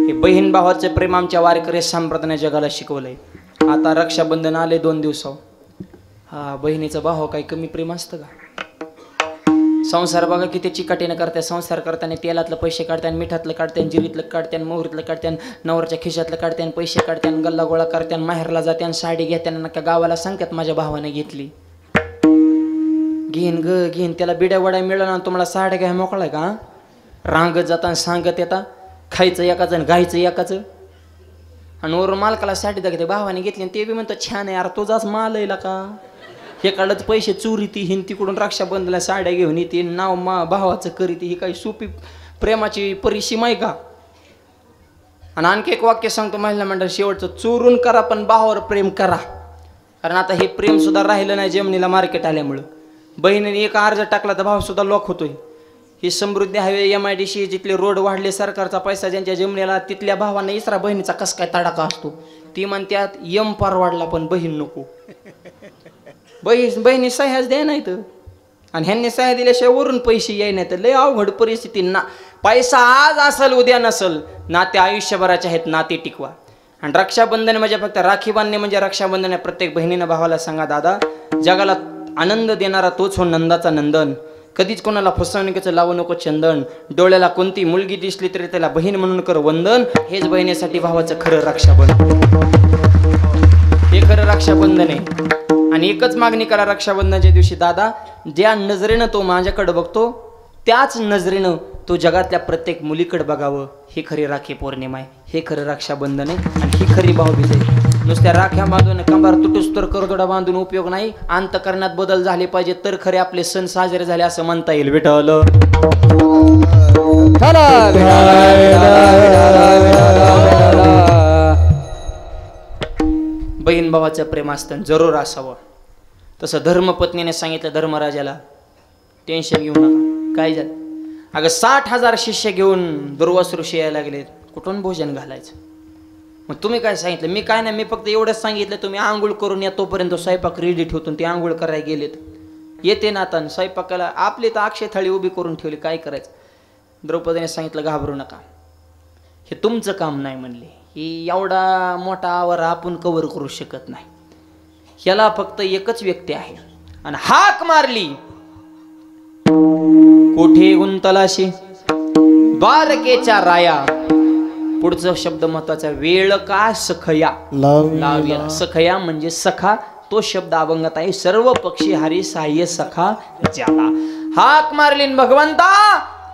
हे बहीण भावाचे प्रेम आमच्या वारकरी संप्रदायाने जगाला शिकवलंय. आता रक्षाबंधन आले 2 दिवसावर. हा, बहिणीचं भाव काही कमी प्रेम असतं का? संसार बघा किती चिकाटीनं करते. संसार करताना तेलातलं पैसे काढते, मिठातलं काढते, जिरीतलं काढते, मोहरीतलं काढते, नवरच्या खिशातलं काढते, पैसे काढते, गल्ला गोळा करते, माहेरला जाते, साडी घेते, नका गावाला सांगतात माझ्या भावाने घेतली. घेईन ग घेईन. त्याला बिड्या वड्या मिळाला तुम्हाला साड्या घ्या मोकळाय का? रांगत जाता सांगत येता, खायचं एकाच आणि गायचं एकाच. आणि वर मालकाला साडी दाखवते भावाने घेतली, ते बी म्हणतो छान आहे यार, तुझाच माल आहे का? हे काढच पैसे चोरी ती हिन तिकडून रक्षाबंधनला साड्या घेऊन येते, नाव भावाचं करीते. ही काही सोपी प्रेमाची परिसीमा आहे का? आणि आणखी एक वाक्य सांगतो महिला मंडळ शेवटचं, चोरून करा पण भावावर प्रेम करा. कारण आता हे प्रेम सुद्धा राहिलं नाही जमिनीला मार्केट आल्यामुळं. बहिणीने एक अर्ज टाकला तर भाव सुद्धा लॉक होतोय. ही समृद्धी हायवे MIDC जिथले रोड वाढले, सरकारचा पैसा ज्यांच्या जमिनीला, तिथल्या भावांना इसरा बहिणीचा कस काय तडाखा असतो. ती म्हणत्यात यम पार वाढला पण बहीण नको. बहिणी सह्याच द्या नाही तर, आणि ह्यांनी सह्या दिल्याशिवाय वरून पैसे याय नाही तर लय अवघड परिस्थिती. ना पैसा आज असेल उद्या नसल, नाते आयुष्यभराचे आहेत, नाते टिकवा. आणि रक्षाबंधन म्हणजे फक्त राखी बांधणे म्हणजे रक्षाबंधन आहे. प्रत्येक बहिणीनं भावाला सांगा, दादा जगाला आनंद देणारा तोच हो नंदाचा नंदन. कधीच कोणाला फसवणुकीचं लावू नको चंदन. डोळ्याला कोणती मुलगी दिसली तरी त्याला बहीण म्हणून कर वंदन. हेच बहिणीसाठी भावाचं खरं रक्षाबंधन. हे खरं रक्षाबंधन आहे. आणि एकच मागणी करा रक्षाबंधनाच्या दिवशी, दादा ज्या नजरेनं तो माझ्याकडे बघतो त्याच नजरेनं तो जगातल्या प्रत्येक मुलीकडे बघावं. ही खरी राखी पौर्णिमा आहे, हे खरं रक्षाबंधन आहे, आणि ही खरी भाऊबीज आहे. नुसत्या राख्या बांधून कंबार तुटूस तर करदोडा बांधून उपयोग नाही. अंतकरणात बदल झाले पाहिजे तर खरे आपले सण साजरे झाले असं म्हणता येईल. विठ्ठल बहीण भावाचं प्रेम असतं जरूर असावं. तसं धर्मपत्नीने सांगितलं धर्मराजाला, टेन्शन घेऊ नका. काय झालं? अगं 60,000 शिष्य घेऊन दुर्वास ऋषी यायला लागले, कुठून भोजन घालायचं? मग तुम्ही काय सांगितलं? मी काय नाही, मी फक्त एवढंच सांगितलं तुम्ही आंघोळ करून या, तोपर्यंत स्वयंपाक रेडी ठेवतो. ते आंघोळ करायला गेलेत, येते ना आता स्वयंपाकाला आपली तर अक्षय थाळी उभी करून ठेवली, काय करायचं? द्रौपदीने सांगितलं घाबरू नका, हे तुमचं काम नाही म्हणले. ही एवढा मोठा आवर आपण कव्हर करू शकत नाही. ह्याला फक्त एकच व्यक्ती आहे. आणि हाक मारली, कोठे गुंतलाशी द्वारकेच्या राया. पुढचा शब्द महत्वाचा, वेळ का सखया लाव्या. सखया म्हणजे सखा, तो शब्द अभंगात आहे. सर्व पक्षी हरी साह्य सखा ज्याला. हाक मारली, भगवंता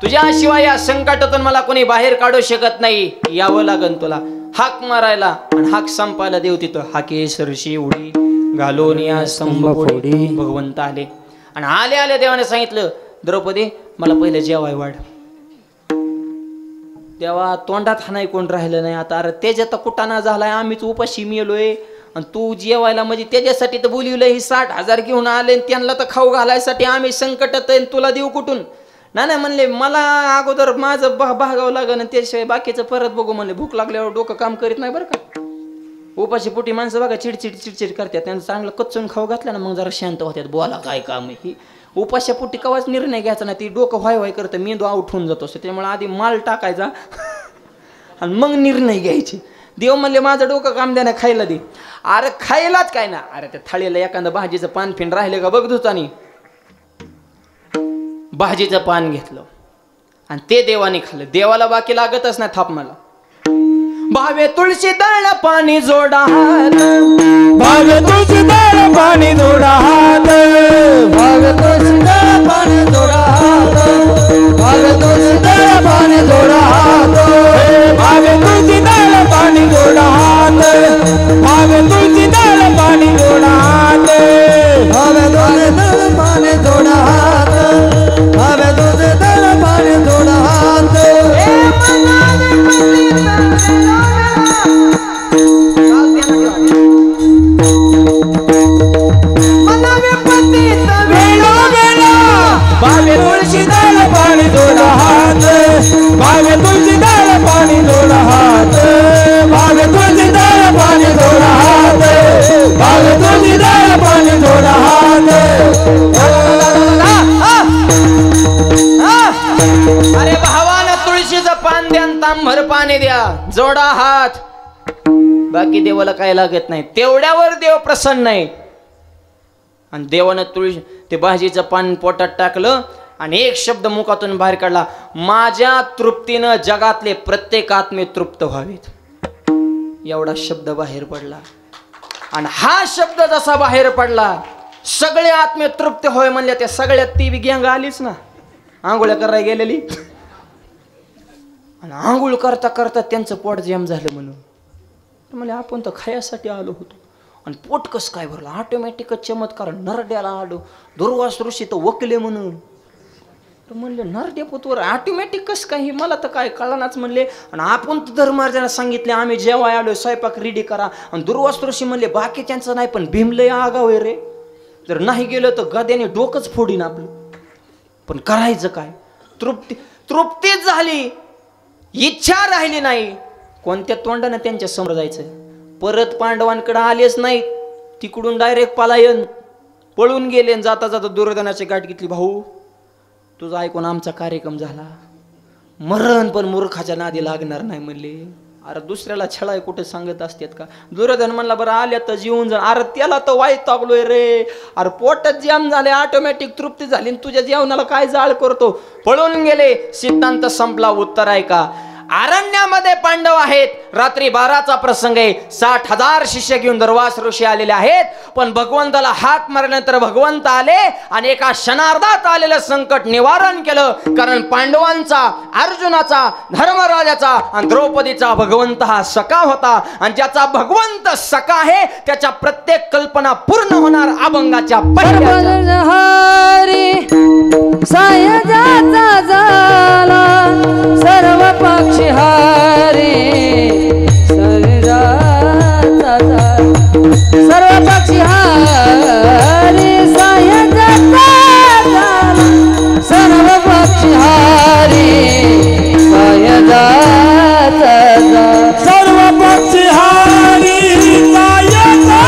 तुझ्याशिवाय या संकटातून मला कोणी बाहेर काढू शकत नाही, यावं लागन तुला. हाक मारायला आणि हाक संपायला देव तिथं हाके सरशी उडी घालून या स्तंभ फोडी. भगवंत आले आणि आले आले देवाने सांगितलं, द्रौपदी मला पहिले जेवाय वाढ. तेव्हा तोंडात हाणाय कोण राहिलं नाही. आता अरे त्याच्यात कुटाणा झालाय, आम्हीच उपाशी मेलोय आणि तू जेवायला म्हणजे त्याच्यासाठी तर बोलिवलंय. ही 60,000 घेऊन आले, त्यांना तर खाऊ घालायसाठी आम्ही संकटात आहे, तुला देऊ कुठून? नाही म्हणले, मला अगोदर माझं भागावं लागलं आणि त्याशिवाय बाकीचं परत बघू म्हणले. भूक लागल्यावर डोकं काम करीत नाही बरं का. उपाशी पोटी माणसं बघा चिडचिड करतात. त्यांना चांगलं कच्चून खाऊ घातलं ना, मग जरा शांत होत्यात. बोला काय काम आहे. ही उपाशा पोटी कवाच निर्णय घ्यायचा नाही. ती डोकं व्हाय करतं, मेंदू आउट होऊन जातो. त्यामुळे आधी माल टाकायचा आणि मग निर्णय घ्यायचे. देव म्हणले माझं डोकं काम द्या ना, खायला दे. अरे खायलाच काय ना, अरे त्या थाळीला एखादं भाजीचं पान फिन राहिले का बघ धुतानी. भाजीचं पान घेतलं आणि ते देवाने खाल्लं. देवाला बाकी लागतच नाही थाप मला. भावे तुळशी दळ पाणी जोडा हात, भावे तुळशी दळ पाणी जोडा हात, भावे तुळशी दळ पाणी जोडा हात, भावे तुळशी दळ पाणी जोडा हात, भावे तुळशी दळ पाणी जोडा हात, भावे तुळशी दळ पाणी जोडा हात, भावे तुळशी दळ पाणी जोडा हात, भावे तुळशी दळ पाणी जोडा हात. भावे तुळशी दळ पाणी जोडा हात, भावे तुळशी दळ पाणी तांभर पाणी द्या, जोडा हात, बाकी देवाला काय लागत नाही, तेवढ्यावर देव प्रसन्न आहे. आणि देवानं तुळशी ते भाजीचं पान पोटात टाकलं आणि एक शब्द मुखातून बाहेर काढला, माझ्या तृप्तीनं जगातले प्रत्येक आत्मे तृप्त व्हावेत. एवढा शब्द बाहेर पडला. आणि हा शब्द जसा बाहेर पडला, सगळे आत्मे तृप्त होय म्हणल्या. त्या सगळ्यात ती बी गँग आलीच ना, आंघोळ्या करायला गेलेली. आणि आंघोळ करता करता त्यांचं पोट जॅम झालं म्हणून म्हणजे आपण तर खायासाठी आलो होतो. आणि पोट कसं काय भरलं, ऑटोमॅटिकच चमत्कार. नरड्याला आलो, दुर्वास ऋषी तर वकले म्हणून. तर म्हणले नरड्या पोतवर ऑटोमॅटिक कसं काय, मला तर काय कळनाच म्हणले. आणि आपण तर धर्मार्जाला सांगितले आम्ही जेव्हा आलो स्वयंपाक रेडी करा. आणि दुर्वास ऋषी म्हणले बाकीच्यांचं नाही, पण भीमलय आगाव आहे रे, जर नाही गेलं तर गद्याने डोकंच फोडीन आपलं. पण करायचं काय, तृप्तीच झाली, इच्छा राहिली नाही. कोणत्या तोंडाने त्यांच्या समोर जायचं. परत पांडवांकडे आलेच नाहीत, तिकडून डायरेक्ट पलायन, पळून गेले. जाता जाता दुर्योधनाची गाठ घेतली, भाऊ तुझा ऐकून आमचा कार्यक्रम झाला, मरण पण मूर्खाच्या नादी लागणार नाही म्हणले. अरे दुसऱ्याला छळाय कुठे सांगत असतात का. दुर्योधन म्हणला बरं आल्या तर जीवन जा. अरे त्याला तर वाईट टाकलोय रे, अरे पोटात जेवण झाले, ऑटोमॅटिक तृप्ती झाली, तुझ्या जेवणाला काय जाळ करतो. पळून गेले. सिद्धांत संपला. उत्तर आहे का, अरण्यामध्ये पांडव आहेत, रात्री 12चा प्रसंग आहे, 60,000 शिष्य घेऊन दुर्वास ऋषी आलेले आहेत. पण भगवंताला हाक मारल्यानंतर भगवंत आले आणि एका क्षणार्धात आलेलं संकट निवारण केलं. कारण पांडवांचा, अर्जुनाचा, धर्मराजाचा आणि द्रौपदीचा भगवंत हा सखा होता. आणि ज्याचा भगवंत सखा आहे त्याच्या प्रत्येक कल्पना पूर्ण होणार अभंगाच्या पहिल्या. सायजाचा झाला सर्व पक्षी हारे, शरीराचा सर्व पक्षी हारे, सायजाचा झाला सर्व पक्षी हारे, सायजाचा सर्व पक्षी हारी, सायजाचा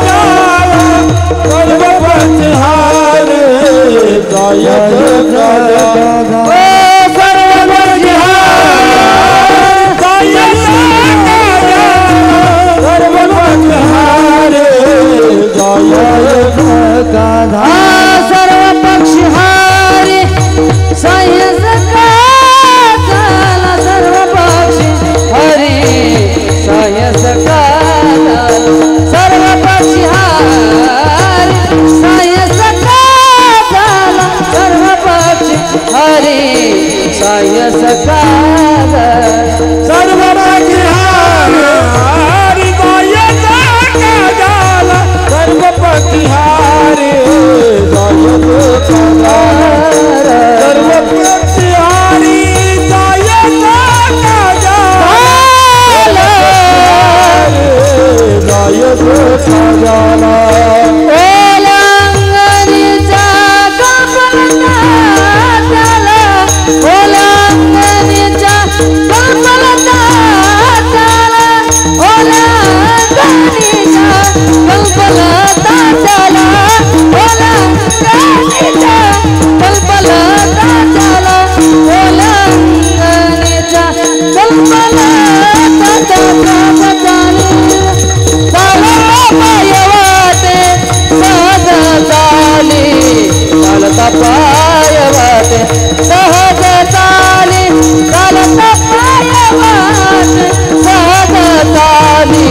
झाला सर्व पक्षी हारे, सर्व पक्षी हारे, सायस काला सर्व पक्षी हरी, सायस काला सर्व पक्षी हारे, सायस काला सर्व पक्षी हरी, सायस काला सर्व पक्षी हारी, सायस काला सर्व पक्षी हारी, सर्व पक्षी हारी, सायस काला ओलांगणीचा कल्पना झाला, ओलांगणीचा कल्पना झाला, ओलांगणीचा कल्पना झाला, ओलांगणीचा कल्पना झाला, ओलांगणीचा कल्पना पायवाटे सहज चाली, चालता पायवाटे सहज चाली, चालता पायवाटे सहज चाली,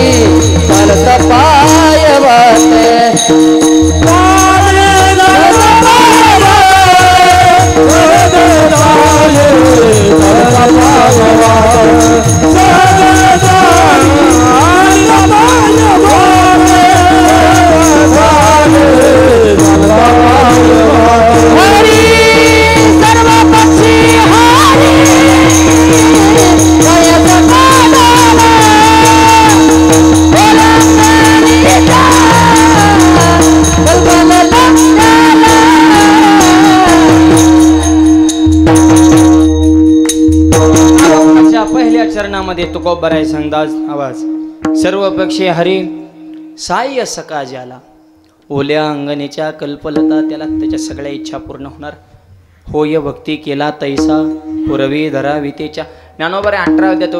चालता पायवाटे चरणामध्ये तुकोबराय सांगदास आवाज. सर्व पक्षी हरी, साय सका ज्याला, ओल्या अंगणीच्या कल्पलता त्याला त्याच्या सगळ्या इच्छा पूर्ण होणार. होय भक्ती केला तैसा पुरवी धरा वितेच्या. ज्ञानोबा 18 अध्याय तो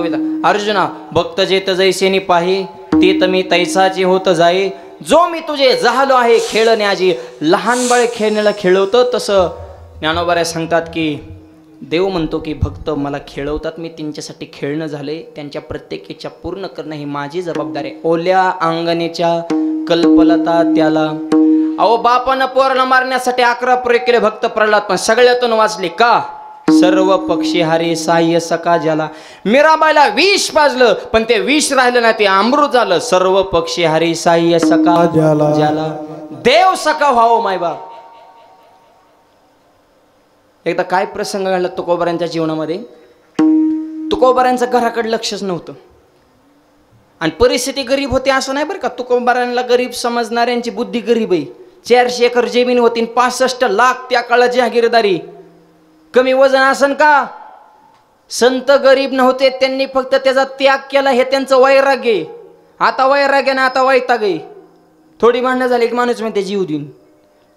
अर्जुना भक्त जेत जैसेनी पाही ते तर मी तैसाची होत जाई जो मी तुझे झालो आहे खेळण्याची लहान बाळ खेळण्याला खेळवतं तसं ज्ञानोबा सांगतात की देव म्हणतो की भक्त मला खेळवतात मी त्यांच्यासाठी खेळणं झाले त्यांच्या प्रत्येक इच्छा पूर्ण करणं ही माझी जबाबदारी आहे. ओल्या अंगणीच्या कल्पलता त्याला अहो बापानं पोराला मारण्यासाठी 11 प्रयोग केले भक्त प्रल्हाद पण सगळ्यातून वाचले का सर्व पक्षी हारी साह्य सका ज्याला मीराबाईला विष पाजलं पण ते विष राहिलं ना ते अमृत झालं सर्व पक्षी हारी साह्य सका ज्याला देव सका व्हावं मायबाप. एकदा काय प्रसंग घडला तुकोबारांच्या जीवनामध्ये तुकोबारांचं घराकडे लक्षच नव्हतं आणि परिस्थिती गरीब होती असं नाही बरं का. तुकोबारांना गरीब समजणाऱ्यांची बुद्धी गरीब आहे. 400 एकर जमीन होती 65 लाख त्या काळात जहागीरदारी कमी वजन असन का. संत गरीब नव्हते त्यांनी फक्त त्याचा त्याग केला हे त्यांचं वैराग्य आहे. आता वैराग्य ना आता वैताग आहे. थोडी भांडणं झाली की माणूस म्हणते जीव देऊन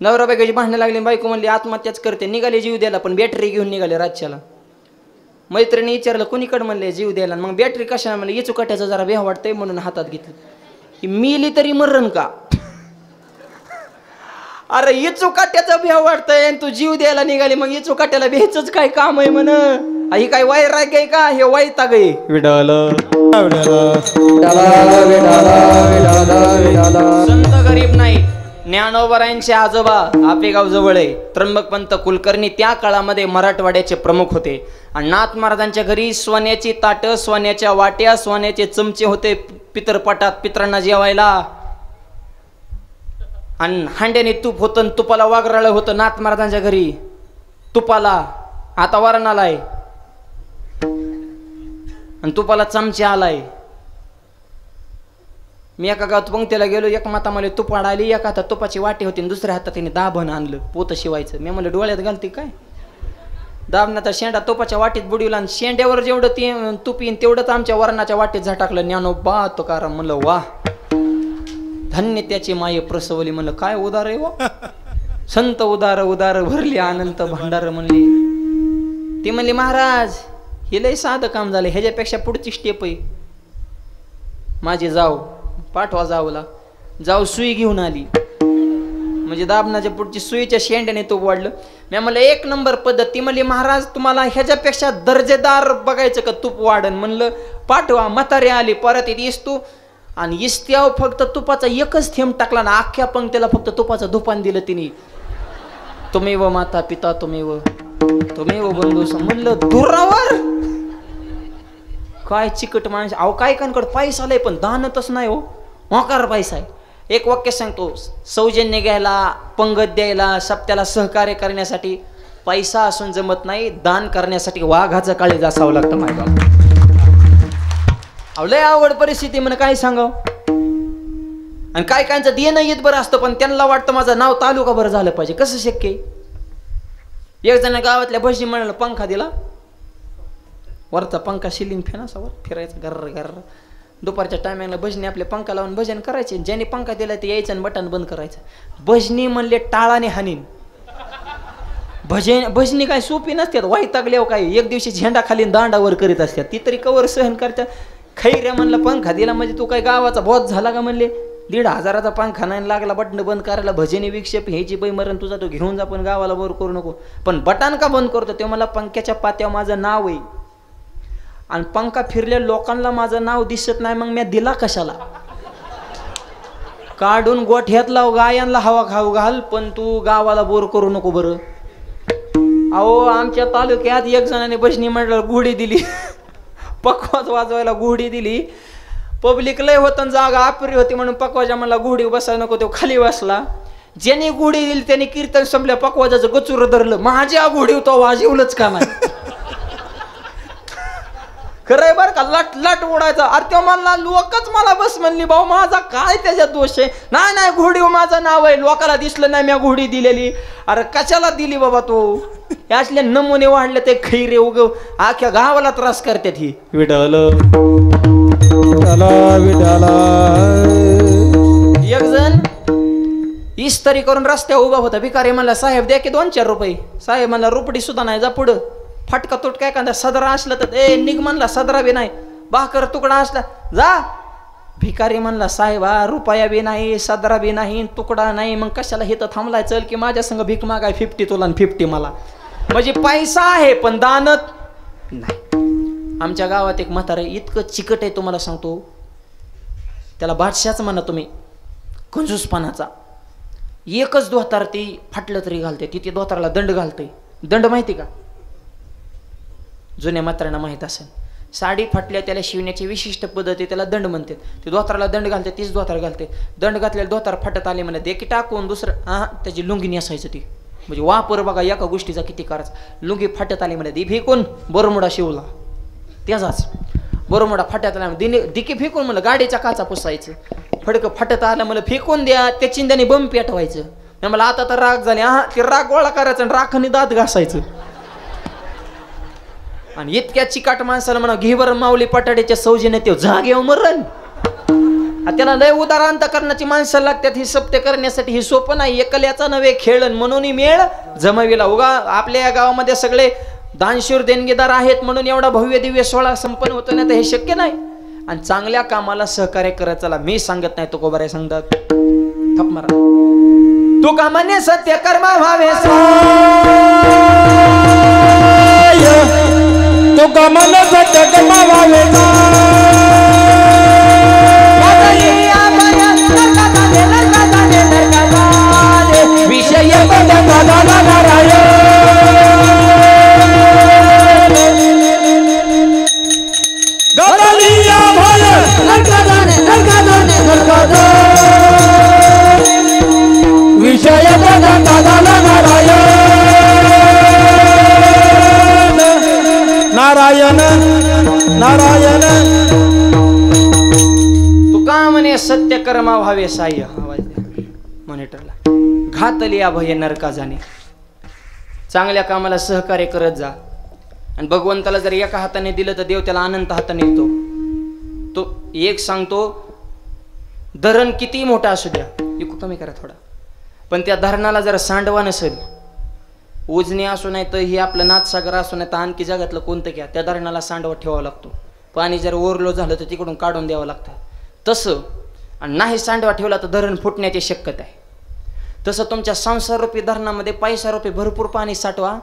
नवरा बायकोची भांडणं लागली बायको म्हणली आत्महत्याच करते निघाले जीव द्यायला पण बॅटरी घेऊन निघाले राज्याला. मैत्रिणी विचारलं कोणीकडे म्हणले जीव द्यायला मग बॅटरी कशाला म्हणले इचुकाट्याचं जरा भेह वाटतंय म्हणून हातात घेतलं की मिली तरी मरण का. अरे इचुकाट्याचं भेह वाटतंय आणि तू जीव द्यायला निघाली मग इचुकाट्याला भेचच काय काम आहे म्हण ही काय वैराग्य आहे का हे वैताग आहे. संत गरीब नाही. ज्ञानोबारायांचे आजोबा आपेगाव जवळ आहे त्र्यंबकपंत कुलकर्णी त्या काळामध्ये मराठवाड्याचे प्रमुख होते आणि नाथ महाराजांच्या घरी सोन्याची ताटं सोन्याच्या वाट्या सोन्याचे चमचे होते पितरपटात पितरांना जेवायला आणि हांड्याने तूप होतं तुपाला वागराळ होतं नाथ महाराजांच्या घरी तुपाला आता वरण आलाय आणि तुपाला चमचे आलाय. मी एका गावात पंक्तीला गेलो एक माता मला तुप आली एका हातात तुपाची वाटी होती दुसऱ्या हातात तिने दाभण आणलं पोतं शिवायचं. मी म्हणलं डोळ्यात घालते काय दाबण्याचा शेंडा तुपाच्या वाटीत बुडविला आणि शेंड्यावर जेवढं ते तूप येईन तेवढंच आमच्या वरणाच्या वाटीत झटाकलं. ज्ञानोबा तुकाराम म्हणलं वा धन्य त्याची माये प्रसवली. म्हणलं काय उदार आहे व संत उदार उदार भरली अनंत भंडार म्हणली. ती म्हणली महाराज हे लय साधं काम झालं ह्याच्यापेक्षा पुढची स्टेप आहे माझी जाऊ पाठवा जाऊला जाऊ सुई घेऊन आली म्हणजे दाबनाच्या पुढची सुईच्या शेंड्याने तूप वाढलं. मी म्हणलं 1 नंबर पद्धत. ती म्हणली महाराज तुम्हाला ह्याच्यापेक्षा दर्जेदार बघायचं का तूप वाढन. म्हणलं पाठवा. म्हातारी आली परत येते इस्तू आणि इस्त्याव फक्त तुपाचा एकच थेंब टाकला ना अख्ख्या पंक्तीला फक्त तुपाचं धुपान दिलं तिने. तुम्ही व माता पिता तुम्ही व बंधू म्हणलं दुरावर काय चिकट माणूस. अहो काय कानकड पैसा आलाय पण दानतच नाही हो मोकार पैसा आहे. एक वाक्य सांगतो सौजन्य घ्यायला पंगत द्यायला सप्त्याला सहकार्य करण्यासाठी पैसा असून जमत नाही दान करण्यासाठी वाघाचं काळीज असावं लागतं माझ्या. अहो लय आवड परिस्थिती म्हणे काय सांगाव. आणि काय कायचं देणं येत बरं असतं पण त्यांना वाटतं माझं नाव तालुका बरं झालं पाहिजे. कसं शक्य आहे. एक जण गावातल्या भजी म्हणाला पंखा दिला वरचा पंखा शिलिंग फॅन असा वर फिरायचा गर्र गर्र. दुपारच्या टायमिंगला भजनी आपले पंखा लावून भजन करायचे. ज्याने पंखा दिला ते यायचं आणि बटन बंद करायचं. भजनी म्हणले टाळाने हानीन. भजनी काय सोपी नसतात वैतागल्यावर काय एक दिवशी झेंडा खाली दांडावर करीत असतात ती तरी कवर सहन करतात. खैऱ्या म्हणलं पंखा दिला म्हणजे तू काय गावाचा बॉस झाला का म्हणले 1,500चा पंखा नाही लागला बटन बंद करायला. भजनी विक्षेप ह्याची बाई मरण तुझा तो घेऊन जा पण गावाला वर करू नको. पण बटन का बंद करतो ते मला पंख्याच्या पात्यावर माझं नाव आहे आणि पंखा फिरल्या लोकांना माझं नाव दिसत नाही मग मी दिला कशाला. काढून गोठ्यात लाव गायांना हवा खाऊ घाल पण तू गावाला बोर करू नको बरं. अहो आमच्या तालुक्यात एक जणाने भजनी मंडळ गुढी दिली पकवाज वाजवायला गुढी दिली. पब्लिक लय होतं जागा आपरी होती म्हणून पकवाजा म्हणला गुढी बसायला नको तो खाली बसला. ज्याने गुढी दिली त्याने कीर्तन संपल्या पकवाजाचं गचुर धरलं. माझ्या गुढी तो वाजवलंच का नाही. खरंय बरं का लट लट उडायचा. अरे तो म्हणला लोकच मला बस म्हणली भाऊ माझा काय त्याच्यात दोष आहे. नाही नाही घोडी माझं नाव आहे लोकाला दिसलं नाही मी घोडी दिलेली. अरे कशाला दिली बाबा तू. यातले नमुने वाढले ते खैरे उग अख्ख्या गावाला त्रास करतात ही. विठ्ठल एक जण इस्त्री करून रस्त्यावर उभा होता. भिकारी म्हणला साहेब द्या की 2-4 रुपये. साहेब म्हणला रुपडी सुद्धा नाही जा पुढं फाटका तुटका एखादा सदरा असला तर ए निघ म्हणला, सदरा बी नाही. भाकर तुकडा असला जा. भिकारी म्हणला साहेबा रुपया बी नाही, सदरा बी नाही, तुकडा नाही, मग कशाला हे तर थांबलाय, चल की माझ्या संग भीक मागाय 50 तुला आणि 50 मला. म्हणजे पैसा आहे पण दानत नाही. आमच्या गावात एक म्हातारं इतकं चिकट आहे तुम्हाला सांगतो, त्याला बादशाच म्हणा तुम्ही, कंजूसपणाचा. एकच धोतार ती फाटलं तरी घालते, तिथे धोताराला दंड घालते. दंड माहिती का? जुन्या म्हाताऱ्यांना माहीत असेल. साडी फाटल्या त्याला शिवण्याची विशिष्ट पद्धती, त्याला दंड म्हणते. ते धोताराला दंड घालते, तीच धोतार घालते. दंड घातलेला धोतार फाटत आले म्हणे दे की टाकून दुसरं त्याची लुंगी नेसायचं. ती म्हणजे वापर बघा एका गोष्टीचा किती करायचा. लुंगी फाटत आली म्हणे दी फेकून बरमुडा शिवला, त्याचाच बरमुडा फाटत आला दिकी फेकून म्हणलं गाडीच्या काचा पुसायचं. फडकं फाटत आलं मला फेकून द्या, त्या चिंध्याने बंब पेटवायचं. मला आता तर राग झाले, ते राग गोळा करायचं आणि राखाने दात घासायचं. आणि इतक्या चिकाट माणसाला म्हणा घे बरं माऊली पटाड्याच्या सौजीने ते जागेवर मरण. त्याला लय उदारांत करण्याची माणसं लागतात ही सप्ते करण्यासाठी. ही सोपं नाही, एकल्याचा नव्हे खेळ म्हणून मेळ जमविला. उगा आपल्या या गावामध्ये सगळे दानशूर देणगीदार आहेत म्हणून एवढा भव्य दिव्य सोहळा संपन्न होतो ना, तर हे शक्य नाही. आणि चांगल्या कामाला सहकार्य करायचं. चला मी सांगत नाही, तुकोबाराय सांगतात. थप मारा. तू कामाने सत्य कर्मा व्हावे, तू कामाने सत्य कर्मा व्हावे, विषय विषय नारायण नारायण. तुका म्हणे सत्य कर्मा व्हावे साह्य. आवाज द्या मॉनिटरला. घातली अभय नरका जाणे. चांगल्या कामाला सहकार्य करत जा. आणि भगवंताला जर एका हाताने दिलं तर देव त्याला अनंत हाताने येतो. तो एक सांगतो, धरण किती मोठा असू द्या, इकू कमी करा थोडा, पण त्या धरणाला जर सांडवा नसेल, उजनी असू नाही तर ही आपलं नाथसागर असू नाही तर आणखी जगातलं कोणतं घ्या, त्या धरणाला सांडवा ठेवावा लागतो. पाणी जर ओव्हरलो झालं तर तिकडून काढून द्यावं लागतं. तसं आणि नाही सांडवा ठेवला तर धरण फुटण्याची शक्यता आहे. तसं तुमच्या संसाररूपी धरणामध्ये पैसारूपी भरपूर पाणी साठवा,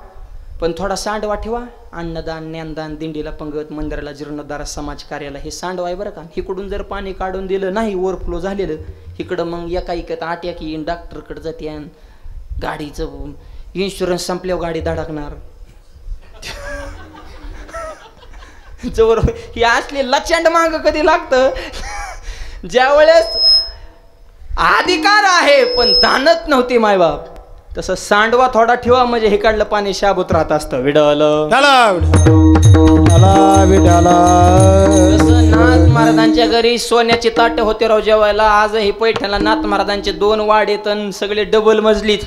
पण थोडा सांडवा ठेवा. अन्नदान, ज्ञानदान, दिंडीला पंगत, मंदिराला, जीर्णोद्धार, समाज कार्याला हे सांडवा आहे बरं का. इकडून जर पाणी काढून दिलं नाही ओव्हरफ्लो झालेलं, इकडं मग एका इकत आट्याक येईन, डॉक्टरकडे जाते, गाडीचं इन्शुरन्स संपल्यावर गाडी धडकणार. जवळ ही असली लचंड माग कधी लागतं ज्या वेळेस अधिकार आहे पण दानत नव्हती मायबाप. तसं सांडवा थोडा ठेवा म्हणजे हे काढलं पाणी शाबूत राहत असतं. विडलं नाथ महाराजांच्या घरी सोन्याची ताट होते राव जेवायला. आजही पैठणला नाथ महाराजांचे 2 वाडेत सगळे डबल मजलीत.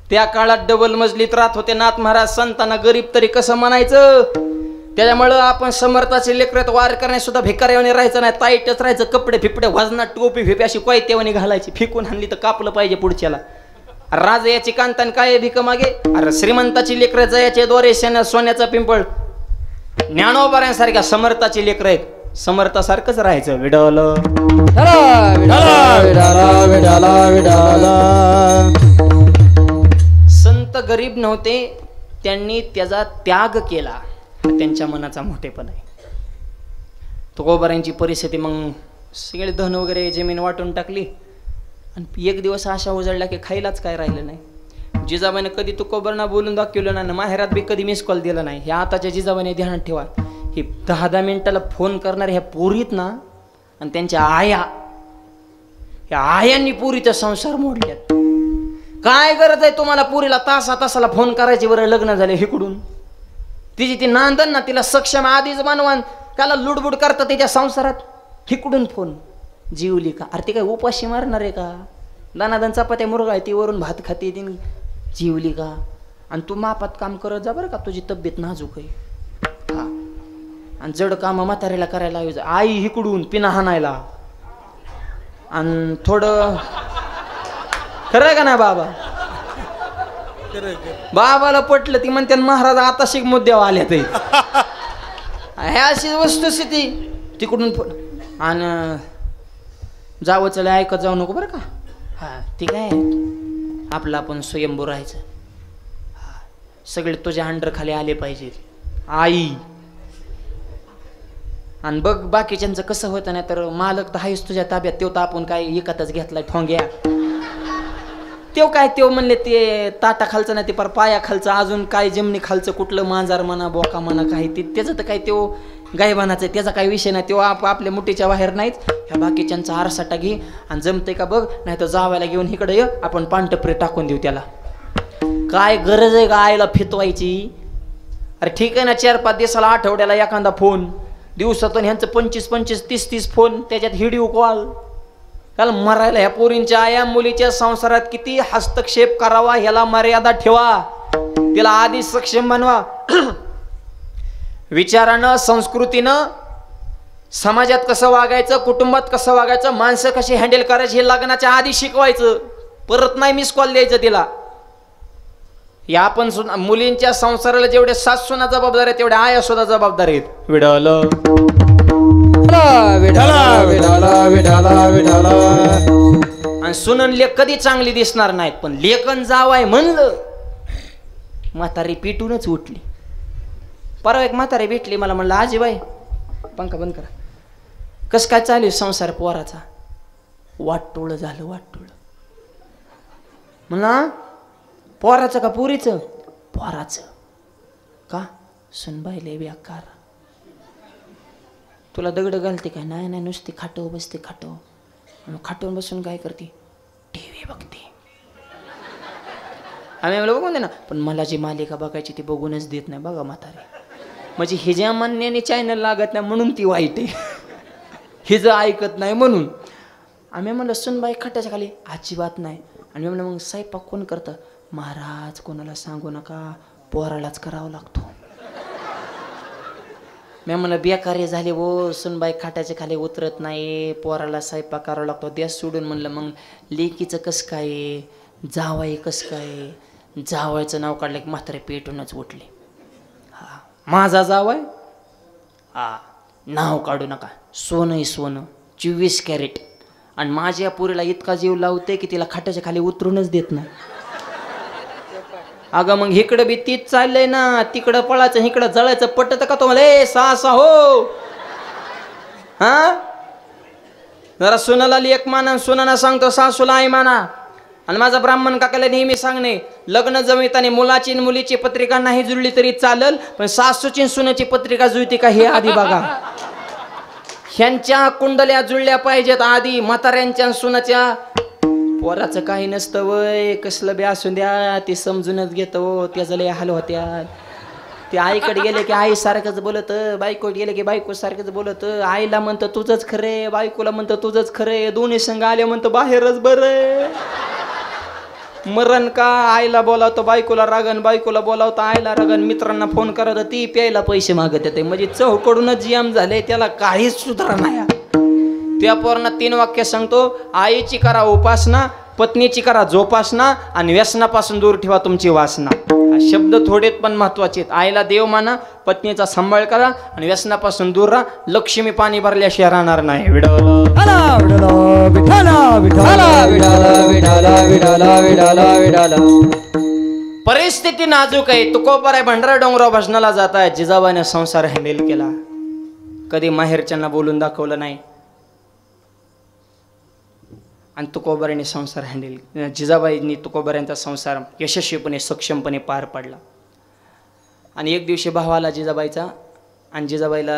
त्या काळात डबल मजलीत राहत होते नाथ महाराज. संतांना गरीब तरी कसं म्हणायचं. त्याच्यामुळं आपण समर्थाचे लेकरात वार करण्यास सुद्धा भिकाऱ्यावाने राहायचं नाही, ताईटच राहायचं. कपडे फिपडे वजनात टोपी फिपी अशी कोयत्यावानी घालायची. फिकून हाणली तर कापलं पाहिजे पुढच्याला. राज याची कांतान काय भिक मागे. अरे श्रीमंताची लेकरं जयाचे दोरे सोन्याचा पिंपळ. ज्ञानोबाऱ्यांसारख्या समर्थाची लेकरं आहेत. समर्थासारखंच राहायचं. विडवलं संत गरीब नव्हते, त्यांनी त्याचा त्याग केला. त्यांच्या मनाचा मोठेपण आहे. तुकोबारांची परिस्थिती मग सगळे धन वगैरे जमीन वाटून टाकली आणि एक दिवस अशा उजळला की खायलाच काय राहिलं नाही. जिजाबाईने कधी तुकोबारांना बोलून दाखवलं नाही, माहेरात बी कधी मिस कॉल दिला नाही. ह्या आताच्या जिजाबाईने ध्यानात ठेवा, हे 10-10 मिनिटाला फोन करणारे ह्या पोरीत ना आणि त्यांच्या आया, ह्या आयांनी पोरीचा संसार मोडल्यात. काय गरज आहे तुम्हाला पोरीला तासाला फोन करायचे बरं लग्न झाले हिकडून. तिची ती नांदन ना, तिला सक्षम आधीच मानवान त्याला लुडबुड करतात तिच्या संसारात. हिकडून फोन जीवली का. अरे ती काय उपाशी मारणार आहे का. दानादान चपात्या मुरगा आहे ती वरून भात खाते ती. जीवली का. आणि तू मापात काम करत जा बरं का, तुझी तब्येत नाजूक आहे. हा आणि जड काम म्हाताऱ्याला करायला हवी. आई हिकडून पिना हाणायला. आणि थोडं खरं आहे का ना बाबा. बाबाला पटलं ती म्हणते महाराज आता शिक मुद्द्यावर आल्या ते ह्या अशी वस्तुस्थिती तिकडून आणि जावं चला ऐकत जाऊ नको बरं का. हा ठीक आहे आपलं आपण स्वयंभू राहायचं. हा सगळे तुझ्या अंडर खाली आले पाहिजेत आई. आणि बघ बाकीच्यांचं कसं होतं नाही तर मालक तर आहेच तुझ्या ताब्यात. तेव तर आपण काय एकतच घेतलाय ठोंग्या. तेव काय तेव म्हणले ते ताटा खालचं नाही ते पर पाया खालचं अजून काय जमिनी खालचं कुठलं मांजार म्हणा बोका म्हणा काही ते त्याचं तर काय तेव गायबानाचं त्याचा काही विषय नाही. तेव्हा आपल्या मुठीच्या बाहेर नाहीच. ह्या बाकीच्यांचा आरसाटा घे आणि जमते का बघ नाही तर जावायला घेऊन इकडे ये आपण पानटपरे टाकून देऊ त्याला. काय गरज आहे का आईला फितवायची. अरे ठीक आहे ना 4-5 दिवसाला आठवड्याला एखादा फोन दिवसातून ह्यांचं 25-25 30-30 फोन त्याच्यात व्हिडिओ कॉल. त्याला मरायला ह्या पोरींच्या आया मुलीच्या संसारात किती हस्तक्षेप करावा ह्याला मर्यादा ठेवा. तिला आधी सक्षम बनवा. विचारानं संस्कृतीनं समाजात कसं वागायचं कुटुंबात कसं वागायचं माणसं कशी हँडल करायची हे लग्नाच्या आधी शिकवायचं. परत नाही मिस कॉल द्यायचं तिला. या आपण मुलींच्या संसाराला जेवढे सासूना जबाबदार आहेत तेवढे आया सुद्धा जबाबदार आहेत. विडल आणि सुनन लेख कधी चांगली दिसणार नाहीत पण लेखन जावाय म्हणलं म्हातारी पिटूनच उठली. परवा एक म्हातारी भेटली मला म्हणलं आजीबाई पंखा बंद करा कस काय चालू संसार पोराचा. वाटोळ झालं वाटोळ. म्हणा पोराचं का पुरीचं. पोराचं का सुनबाईले बेकार. तुला दगड घालते काय. नाही नाही नुसती खाटव बसते खाटव. खाटवून बसून काय करते टीव्ही बघते. आम्ही आम्हाला बघून दे ना पण मला जी मालिका बघायची ती बघूनच देत नाही. बघा म्हातारे म्हणजे हिज्या मान्याने चॅनल लागत नाही म्हणून ती वाईट आहे. हिजं ऐकत नाही म्हणून. आम्ही म्हणलं सुनबाई खाट्याच्या खाली अजिबात नाही. आणि म्हणलं मग स्वयंपाक कोण करतं. महाराज कोणाला सांगू नका पोरालाच करावं लागतो. मी म्हणलं बेकारी झाले वो सुनबाई खाट्याच्या खाली उतरत नाही पोराला स्वयंपाक करावा लागतो. देश सोडून म्हणलं मग लेकीचं कसं काय जावाई कसं काय. जावायचं नाव काढलं की म्हातारे पेटूनच उठले. हा माझा जावाय हा नाव काढू नका. सोनं सोनं 24 कॅरेट. आणि माझ्या पुरीला इतका जीव लावते की तिला खाट्याच्या खाली उतरूनच देत नाही. अगं मग इकडं बी तीच चाललंय ना तिकडं पळायचं इकडं जळायचं पटत का तुम्हाला. ए सासा हो हा जरा सुनाला लेक माना सुनाना सांगतो सासूला आई माना. आणि माझा ब्राह्मण काकाला नेहमी सांगणे लग्न जमिताने मुलाची मुलीची पत्रिका नाही जुळली तरी चालल पण सासूची सुनाची पत्रिका जुळते का हे आधी बघा. ह्यांच्या कुंडल्या जुळल्या पाहिजेत आधी. म्हाताऱ्यांच्या सुनाच्या. पोराचं काही नसतं वय कसलं बी असून द्या ते समजूनच घेतो. त्याचं लय हाल होत्या. ते आईकडे गेले की आई सारखंच बोलत बायकोकडे गेले की बायको सारखंच बोलत. आईला म्हणतं तुझंच खरे बायकोला म्हणतं तुझंच खरे. दोन्ही संघ आले म्हणतं बाहेरच बरं. मरण का आईला बोलावतो बायकोला रागन बायकोला बोलावतो आईला रागन. मित्रांना फोन करत ती प्यायला पैसे मागत येते. म्हणजे चौकडूनच जियाम झाले त्याला काहीच सुधारा नाही. त्या पोरांना 3 वाक्य सांगतो. आईची करा उपासना पत्नीची करा जोपासना आणि व्यसनापासून दूर ठेवा तुमची वासना. शब्द थोडेत पण महत्वाचे आहेत. आईला देव माना पत्नीचा सांभाळ करा आणि व्यसनापासून दूर राहा. लक्ष्मी पाणी भरल्याशिवाय राहणार नाही. परिस्थिती नाजूक आहे. तुकोबर आहे भंडारा डोंगराव भजनाला जात आहे. जिजाबाईने संसार हँडल केला. कधी माहेरच्यांना बोलून दाखवलं नाही. आणि तुकोबारांनी संसार हँडल जिजाबाईंनी तुकोबारांचा संसार यशस्वीपणे सक्षमपणे पार पाडला. आणि एक दिवशी भावाला जिजाबाईचा आणि जिजाबाईला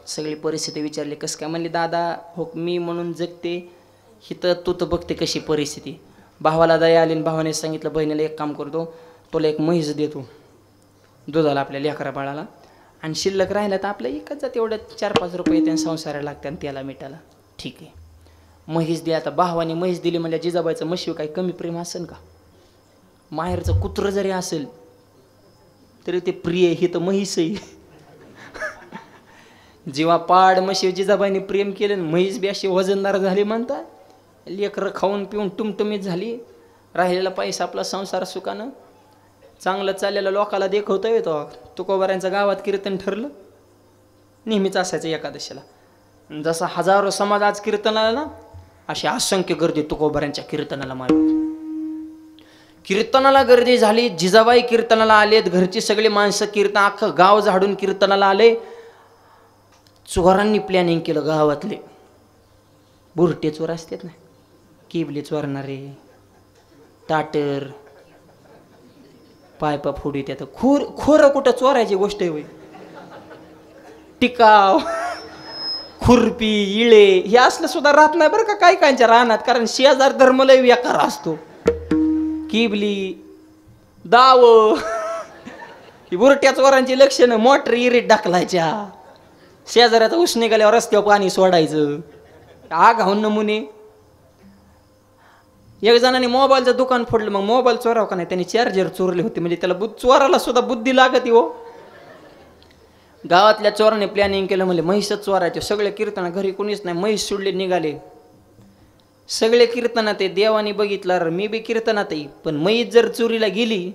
सगळी परिस्थिती विचारली कसं काय. म्हणले दादा हो मी म्हणून जगते हिथं तू तर बघते कशी परिस्थिती. भावाला दया आली आणि भावाने सांगितलं बहिणीला एक काम करतो तुला एक म्हैस देतो दुधाला आपल्या लेकरा बाळाला आणि शिल्लक राहिलं तर आपल्या एकच तेवढं 4-5 रुपये त्यांना संसाराला लागते आणि त्याला मिटाला. ठीक आहे म्हैस द्या. आता भावाने म्हैस दिली म्हणजे जिजाबाईचं म्हशीवर काही कमी प्रेम असेल का. माहेरचं कुत्रं जरी असेल तरी ते प्रिय हे तर म्हैस आहे. जेव्हा पाड म्हशी जिजाबाईने प्रेम केलं म्हैस बी अशी वजनदार झाली म्हणतात. लेकरं खाऊन पिऊन टुमटुमीत झाली. राहिलेला पैसा आपला संसार सुखानं चांगलं चाललेलं लोकाला देखवता येतो. तुकोबाऱ्यांचं गावात कीर्तन ठरलं, नेहमीच असायचं एकादशीला. जसा हजारो समाज आज कीर्तनाला ना, अशी असंख्य गर्दी तुकोबाऱ्यांच्या कीर्तनाला मारली. कीर्तनाला गर्दी झाली. जिजाबाई कीर्तनाला आलेत, घरची सगळी माणसं कीर्तन, अख्खं गाव झाडून कीर्तनाला आले. चोरांनी प्लॅनिंग केलं. गावातले बुरटे चोर असतात ना, किबले चोरणारे, ताटर, पायपा फोडी, त्यात खोरं कुठं चोरायची गोष्ट आहे. टिकाव, खुरपी, इळे हे असलं सुद्धा राहत नाही बरं का काही काहींच्या रानात, कारण शेजार धर्म लय व्याकार असतो. किबली, दाव, ही बुरट्या चोरांची लक्षणं. मोटर इरीट ढकलायच्या, शेजाऱ्याचा उस निघाल्यावर रस्त्यावर पाणी सोडायचं. आगाऊन नमुने. एक जणांनी मोबाईलचं दुकान फोडलं, मग मोबाईल चोराव का नाही, त्यांनी चार्जर चोरले होते. म्हणजे त्याला चोराला सुद्धा बुद्धी लागत हो. गावातल्या चोराने प्लॅनिंग केलं, म्हणजे म्हैसच चोरायचे. सगळे कीर्तन, घरी कोणीच नाही, म्हैस सोडले निघाले. सगळे कीर्तनात आहे. देवाने बघितलं, मी बी कीर्तनात आहे, पण म्हैस जर चोरीला गेली,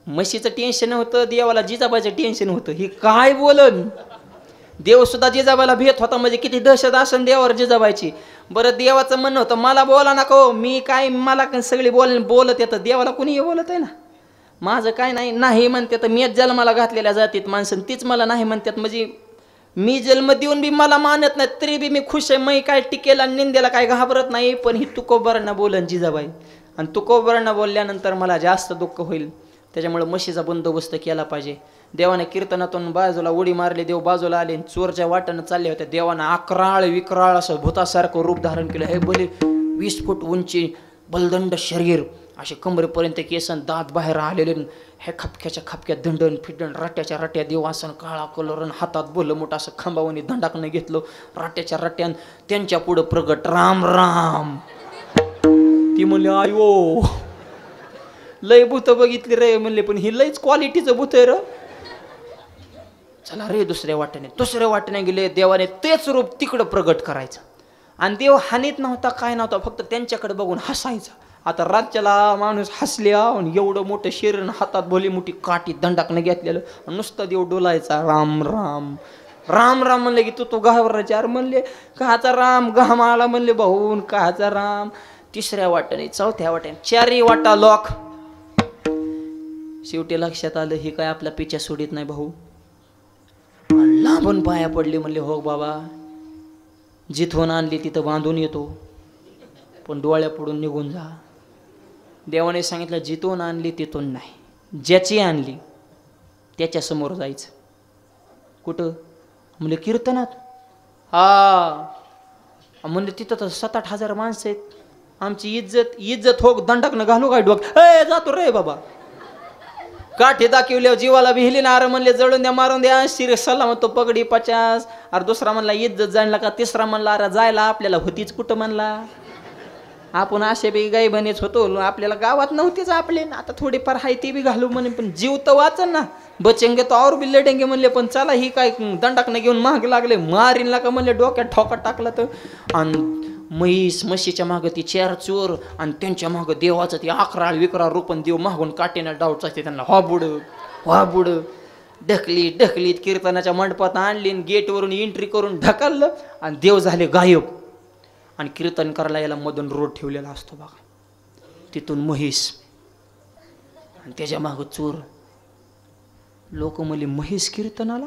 म्हशीचं टेन्शन होतं, देवाला जिजाबाईचं टेन्शन होतं. ही काय बोलन. देव सुद्धा जिजाबाईला भेट होता, म्हणजे किती दहशत असन देवावर जिजाबाईची. बरं, देवाचं म्हणणं होतं मला बोला नको, मी काय, मला सगळी बोलत येतं. देवाला कुणी बोलत आहे ना, माझं काय नाही म्हणते तर मीच जन्माला घातलेल्या जातीत माणसं, तीच मला नाही म्हणतात. म्हणजे मी जन्म देऊन बी मला मानत नाही, तरी बी मी खुश आहे. मी काय टिकेला निंदेला काय घाबरत नाही. पण ही तुकोबारांना बोलन जिजाबाई, आणि तुकोबारांना बोलल्यानंतर मला जास्त दुःख होईल. त्याच्यामुळे म्हशीचा बंदोबस्त केला पाहिजे. देवाने कीर्तनातून बाजूला उडी मारली, देव बाजूला आले, चोरच्या वाटेनं चालले होते. देवानं अकराळ विक्राळ असं भूतासारखं रूप धारण केलं. हे भले 20 फूट उंची, बलदंड शरीर, असे कमरेपर्यंत केसन, दात बाहेर आलेले, हे खपक्याच्या खपक्यात दंडन फिडण, राट्याच्या राट्या, देवासन काळा कलरन, हातात बोललं मोठं असं खांबावणी दंडाकनं घेतलं. राट्याच्या राट्यान त्यांच्या पुढं प्रगट राम राम. ती म्हणले आयो लय भूत बघितली रे म्हणले, पण ही लयच क्वालिटीचं भूत आहे र. चला रे दुसऱ्या वाटेने गेले. देवाने तेच रूप तिकडं प्रगट करायचं, आणि देव हानीत नव्हता, काय नव्हता, फक्त त्यांच्याकडे बघून हसायचा. आता राज्याला माणूस हसल्या, एवढं मोठं शरीर, हातात भली मोठी काठी दंडाकनं घेतलेलं, नुसतं देव डोलायचा राम राम राम राम. म्हणले की तू घाबरायचे. अरे म्हणले काचा राम, घामाला म्हणले भाऊन काचा राम. तिसऱ्या वाट्याने, चौथ्या वाट्याने, चारही वाटा लॉक. शेवटी लक्षात आलं ही काय आपला पिछा सोडित नाही भाऊ. लांबून पाया पडले, म्हणले हो बाबा, जिथून आणली तिथं बांधून येतो, पण डोळ्या पडून निघून जा. देवाने सांगितलं जिथून आणली तिथून नाही, ज्याची आणली त्याच्या समोर जायचं. कुठं म्हणले कीर्तनात. हा म्हणले तिथं तर 7-8 हजार माणसं आहेत, आमची इज्जत हो दंडकनं घालू काय डोक. जातो रे बाबा. काठी दाखवल्यावर जीवाला भिली ना. अरे म्हणले जळून द्या, मारून द्या, शिर सल्ला म्हणतो पगडी 50. अरे दुसरा म्हणला इज्जत जाणला का. तिसरा म्हणला अरे जायला आपल्याला होतीच कुठं म्हणला. आपण असे बी गाई बनेच होतो, आपल्याला गावात नव्हतीच आपले, आता थोडीफार हाय ती बी घालू म्हणे, पण जीव तर वाचन ना. बचेंगे तो और बी लढेंगे म्हणले, पण चला ही काय दंडाकनं घेऊन माग लागले, मारीनला का म्हणले, डोक्यात ठोका टाकला तर. आणि म्हशीच्या मागं ती 4 चोर, आणि त्यांच्या मागं देवाचं ती 11 विक्राळ रूपन, देव मागून काटेनं डावचा त्यांना वाबुड ढकलीत कीर्तनाच्या मंडपात आणली, गेटवरून एंट्री करून ढकललं, आणि देव झाले गायब. आणि कीर्तन करायला याला मधून रोड ठेवलेला असतो बघा, तिथून म्हैस, आणि त्याच्या मागं चोर. लोक म्हणले म्हैस कीर्तनाला.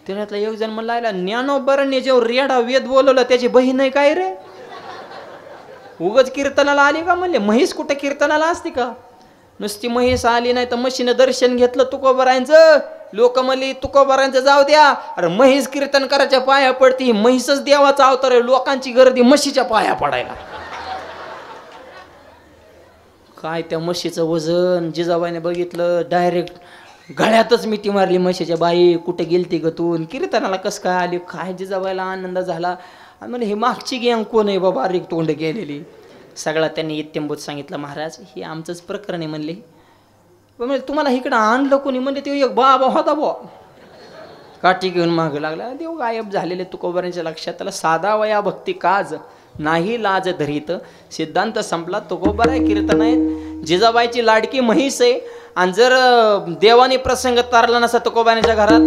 त्याच्यातला एक जण म्हणला ज्ञानोबरांनी जेव्हा रेडा वेद बोलवलं त्याची बहीण आहे काय रे, उगच कीर्तनाला आली का. म्हणले म्हैस कुठे कीर्तनाला असते का. नुसती म्हैस आली नाही तर म्हशीनं दर्शन घेतलं तुकोबारांचं. लोक म्हणली तुकोबारांचं जाऊ द्या, अरे म्हैस कीर्तन करायच्या पाया पडती. म्हैसच देवाचा अवतार आहे, लोकांची गर्दी म्हशीच्या पाया पडायला. काय त्या म्हशीचं वजन. जिजाबाईने बघितलं, डायरेक्ट गळ्यातच मिठी मारली म्हशीच्या. बाई कुठे गेलती ग तू, कीर्तनाला कस काय आली. काय जिजाबाईला आनंद झाला. आणि म्हणजे हे मागची गँग कोण आहे बाबा, रिक तोंड गेलेली. सगळा त्यांनी इत्यंभूत सांगितलं. महाराज हे आमचंच प्रकरण आहे म्हणले. म्हणजे तुम्हाला इकडं आणलं कोणी. म्हणजे ते एक बाबा होता बा, काठी घेऊन मागं लागला. देव गायब झालेले तुकोबारांच्या लक्षात. त्याला साधा वया भक्ती काज नाही लाज धरीत. सिद्धांत संपला. तुकोबार आहे, कीर्तन आहेत. जिजाबाईची लाडकी म्हैस आहे. आणि जर देवाने प्रसंग तारला नसता तुकोबाराच्या घरात,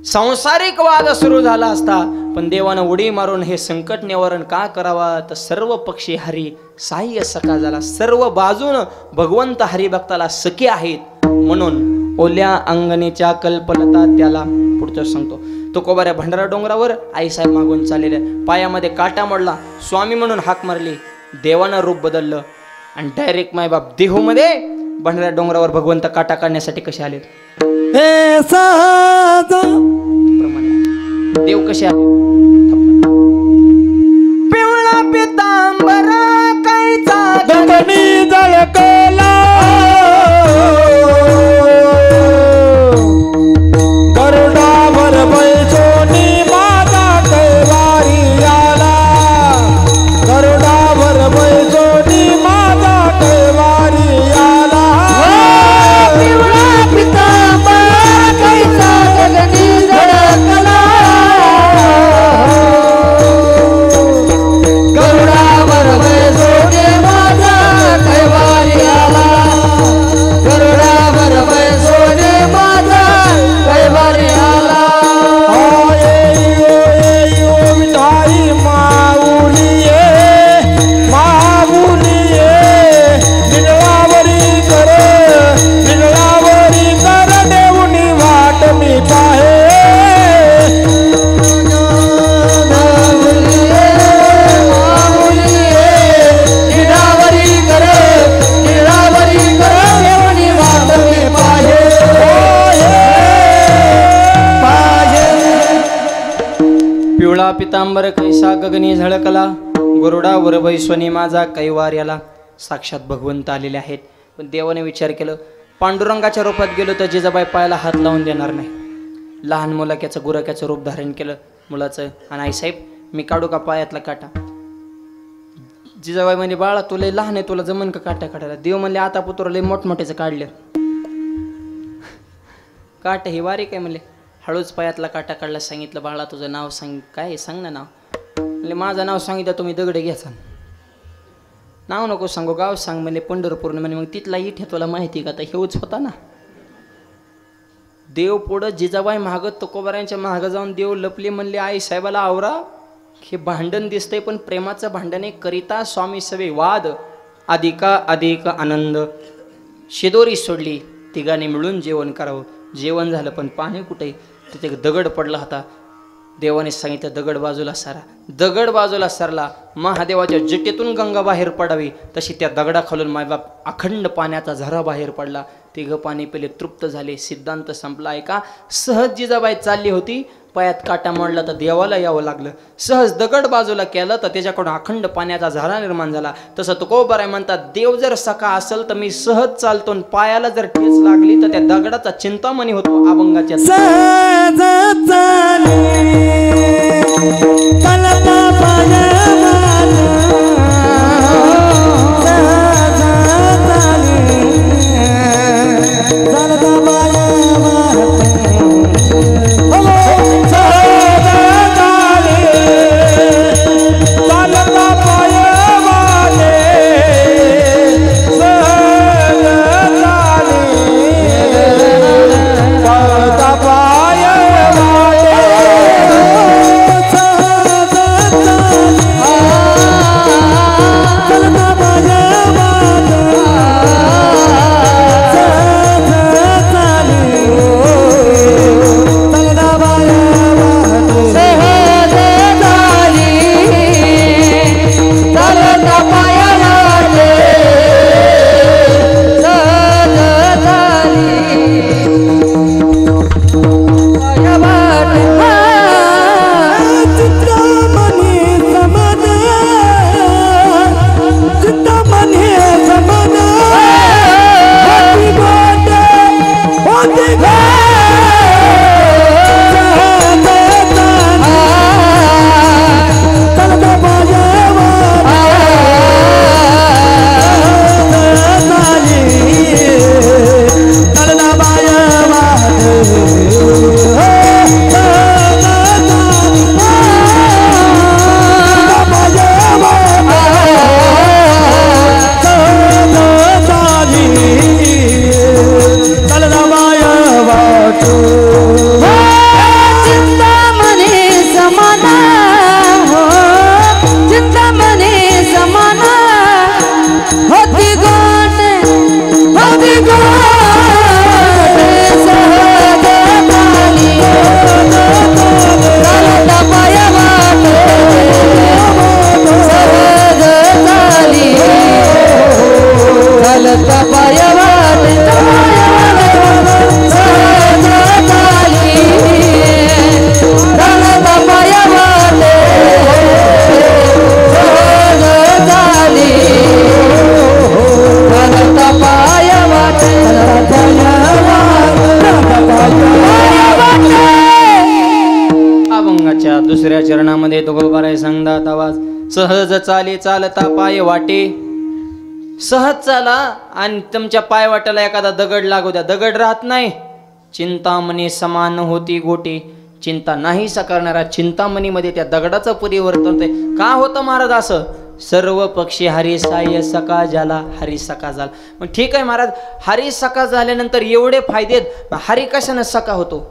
सांसारिक वाद सुरू झाला असता, पण देवानं उडी मारून हे संकट निवारण का करावा, तर सर्व पक्षी हरी साह्य सखा झाला. सर्व बाजून भगवंत हरिभक्ताला सखे आहेत. म्हणून ओल्या अंगणीच्या कल्पलता त्याला पुढचं सांगतो. तुकोबाऱ्या भंडारा डोंगरावर आईसाहेब मागून चाललेल्या, पायामध्ये काटा मोडला. स्वामी म्हणून हाक मारली. देवानं रूप बदललं आणि डायरेक्ट मायबाप देहूमध्ये भंडारा डोंगरावर भगवंत काटा काढण्यासाठी कसे आले हे सहज प्रमाणे देव कसे आले. पिवळा पितांबर कायचा गगनी जळकला, गरुडावर बैसोनी माझा कैवारी आला, गरुडावर बैसोनी माझा कैवारी आला. पिवळा पितांबर कैसा गगनी जळकला, गरुडावर बैसोनी माझा कैवारी आला, गरुडावर बैसोनी माझा कैवारी आला. मिठाई माऊलिये माऊलिये, निळावरी कर देऊनी वाट मी पाहे. पिवळा पितांबर कैसा गगनी झळकला, गरुडावर बैसोनी माझा कैवार याला. साक्षात भगवंत आलेले आहेत. पण देवाने विचार केलं, पांडुरंगाच्या रूपात गेलो तर जिजाबाई पायाला हात लावून देणार नाही. लहान मुलाक्याचं गुराक्याचं रूप धारण केलं मुलाचं. आणि आईसाहेब मी काढू का पायातला काटा. जिजाबाई म्हणजे बाळा तुला लहान आहे, तुला जमन का काटा काढायला. देव म्हणले आता पुत्र लय मोठमोठ्याचं काढलं. काट ही वारी काय म्हणले. हळूच पायातला काटा काढला. सांगितलं बाळा तुझं नाव सांग, काय सांग ना नाव. म्हणजे माझं नाव सांगितलं तुम्ही दगडे घ्यायचा. नाव नको सांगू, गाव सांग म्हणले पंढरपूर. म्हणे मग तिथला इथे तुला माहिती का, तर हेच होता ना. देव पुढं जिजाबाई महागत तुकोबारांच्या महाग जाऊन देव लपले. म्हणले आई साहेबाला आवरा, हे भांडण दिसतंय पण प्रेमाचं भांडण आहे. करिता स्वामी सवे वाद, अधिका अधिक आनंद. शिदोरी सोडली, तिघांनी मिळून जेवण करावं. जेवण झालं पण पाणी कुठे, तिथे दगड पडला होता. देवाने सांगितलं दगड बाजूला सारा. दगड बाजूला सरला. महादेवाच्या जटेतून गंगा बाहेर पडावी तशी त्या दगडाखालून मायबाप अखंड पाण्याचा झरा बाहेर पडला. तिघं पाणी पेले, तृप्त झाले. सिद्धांत संपला. ऐका, सहज जिजाबाई चालली होती, पायात काटा मोडला तर देवाला यावं लागलं. सहज दगड बाजूला केलं तर त्याच्याकडून अखंड पाण्याचा झरा निर्माण झाला. तसं तुकोबाराय म्हणतात, देव जर सखा असेल तर मी सहज चालतो, पायाला जर ठेच लागली तर त्या दगडाचा चिंतामणी होतो अभंगाच्या. सहज चाले कलता पाया त्याच्या दुसऱ्या चरणामध्ये तुकोबाराय सांगतात आवाज सहज चाले चालता पाय वाटे. सहज चाला आणि तुमच्या पाय वाट्याला एखादा दगड लागू द्या, दगड राहत नाही. चिंतामणी समान होती गोटे, चिंता नाहीसा करणारा चिंतामणीमध्ये त्या दगडाचं परिवर्तन होतंय. का होतं महाराज असं? सर्व पक्षी हरी साय सका झाला, हरी सका झाला. मग ठीक आहे महाराज, हरी सका झाल्यानंतर एवढे फायदे आहेत, हरी कशाने सका होतो?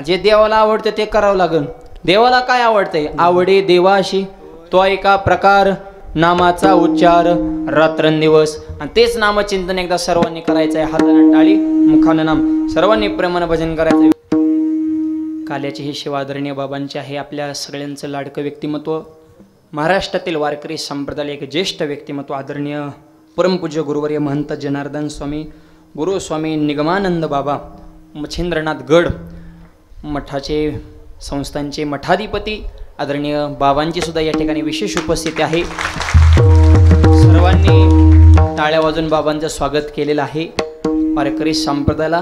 जे देवाला आवडतं ते करावं लागेल. देवाला काय आवडतंय? आवडे देवाशी तो एका प्रकार नामाचा उच्चार रात्रंदिवस, आणि तेच नामचिंतन एकदा सर्वांनी करायचं आहे. हाताने टाळी, मुखाने नाम, सर्वांनी प्रेमानं भजन करायचं. काल्याचे हे शिवादरणीय बाबांचे आहे, आपल्या सगळ्यांचं लाडकं व्यक्तिमत्व, महाराष्ट्रातील वारकरी संप्रदाय एक ज्येष्ठ व्यक्तिमत्व, आदरणीय परमपूज्य गुरुवर्य महंत जनार्दन स्वामी गुरुस्वामी निगमानंद बाबा मच्छिंद्रनाथ गड मठाचे संस्थांचे मठाधिपती आदरणीय बाबांची सुद्धा या ठिकाणी विशेष उपस्थिती आहे. सर्वांनी टाळ्या वाजून बाबांचं स्वागत केलेलं आहे. वारकरी संप्रदायाला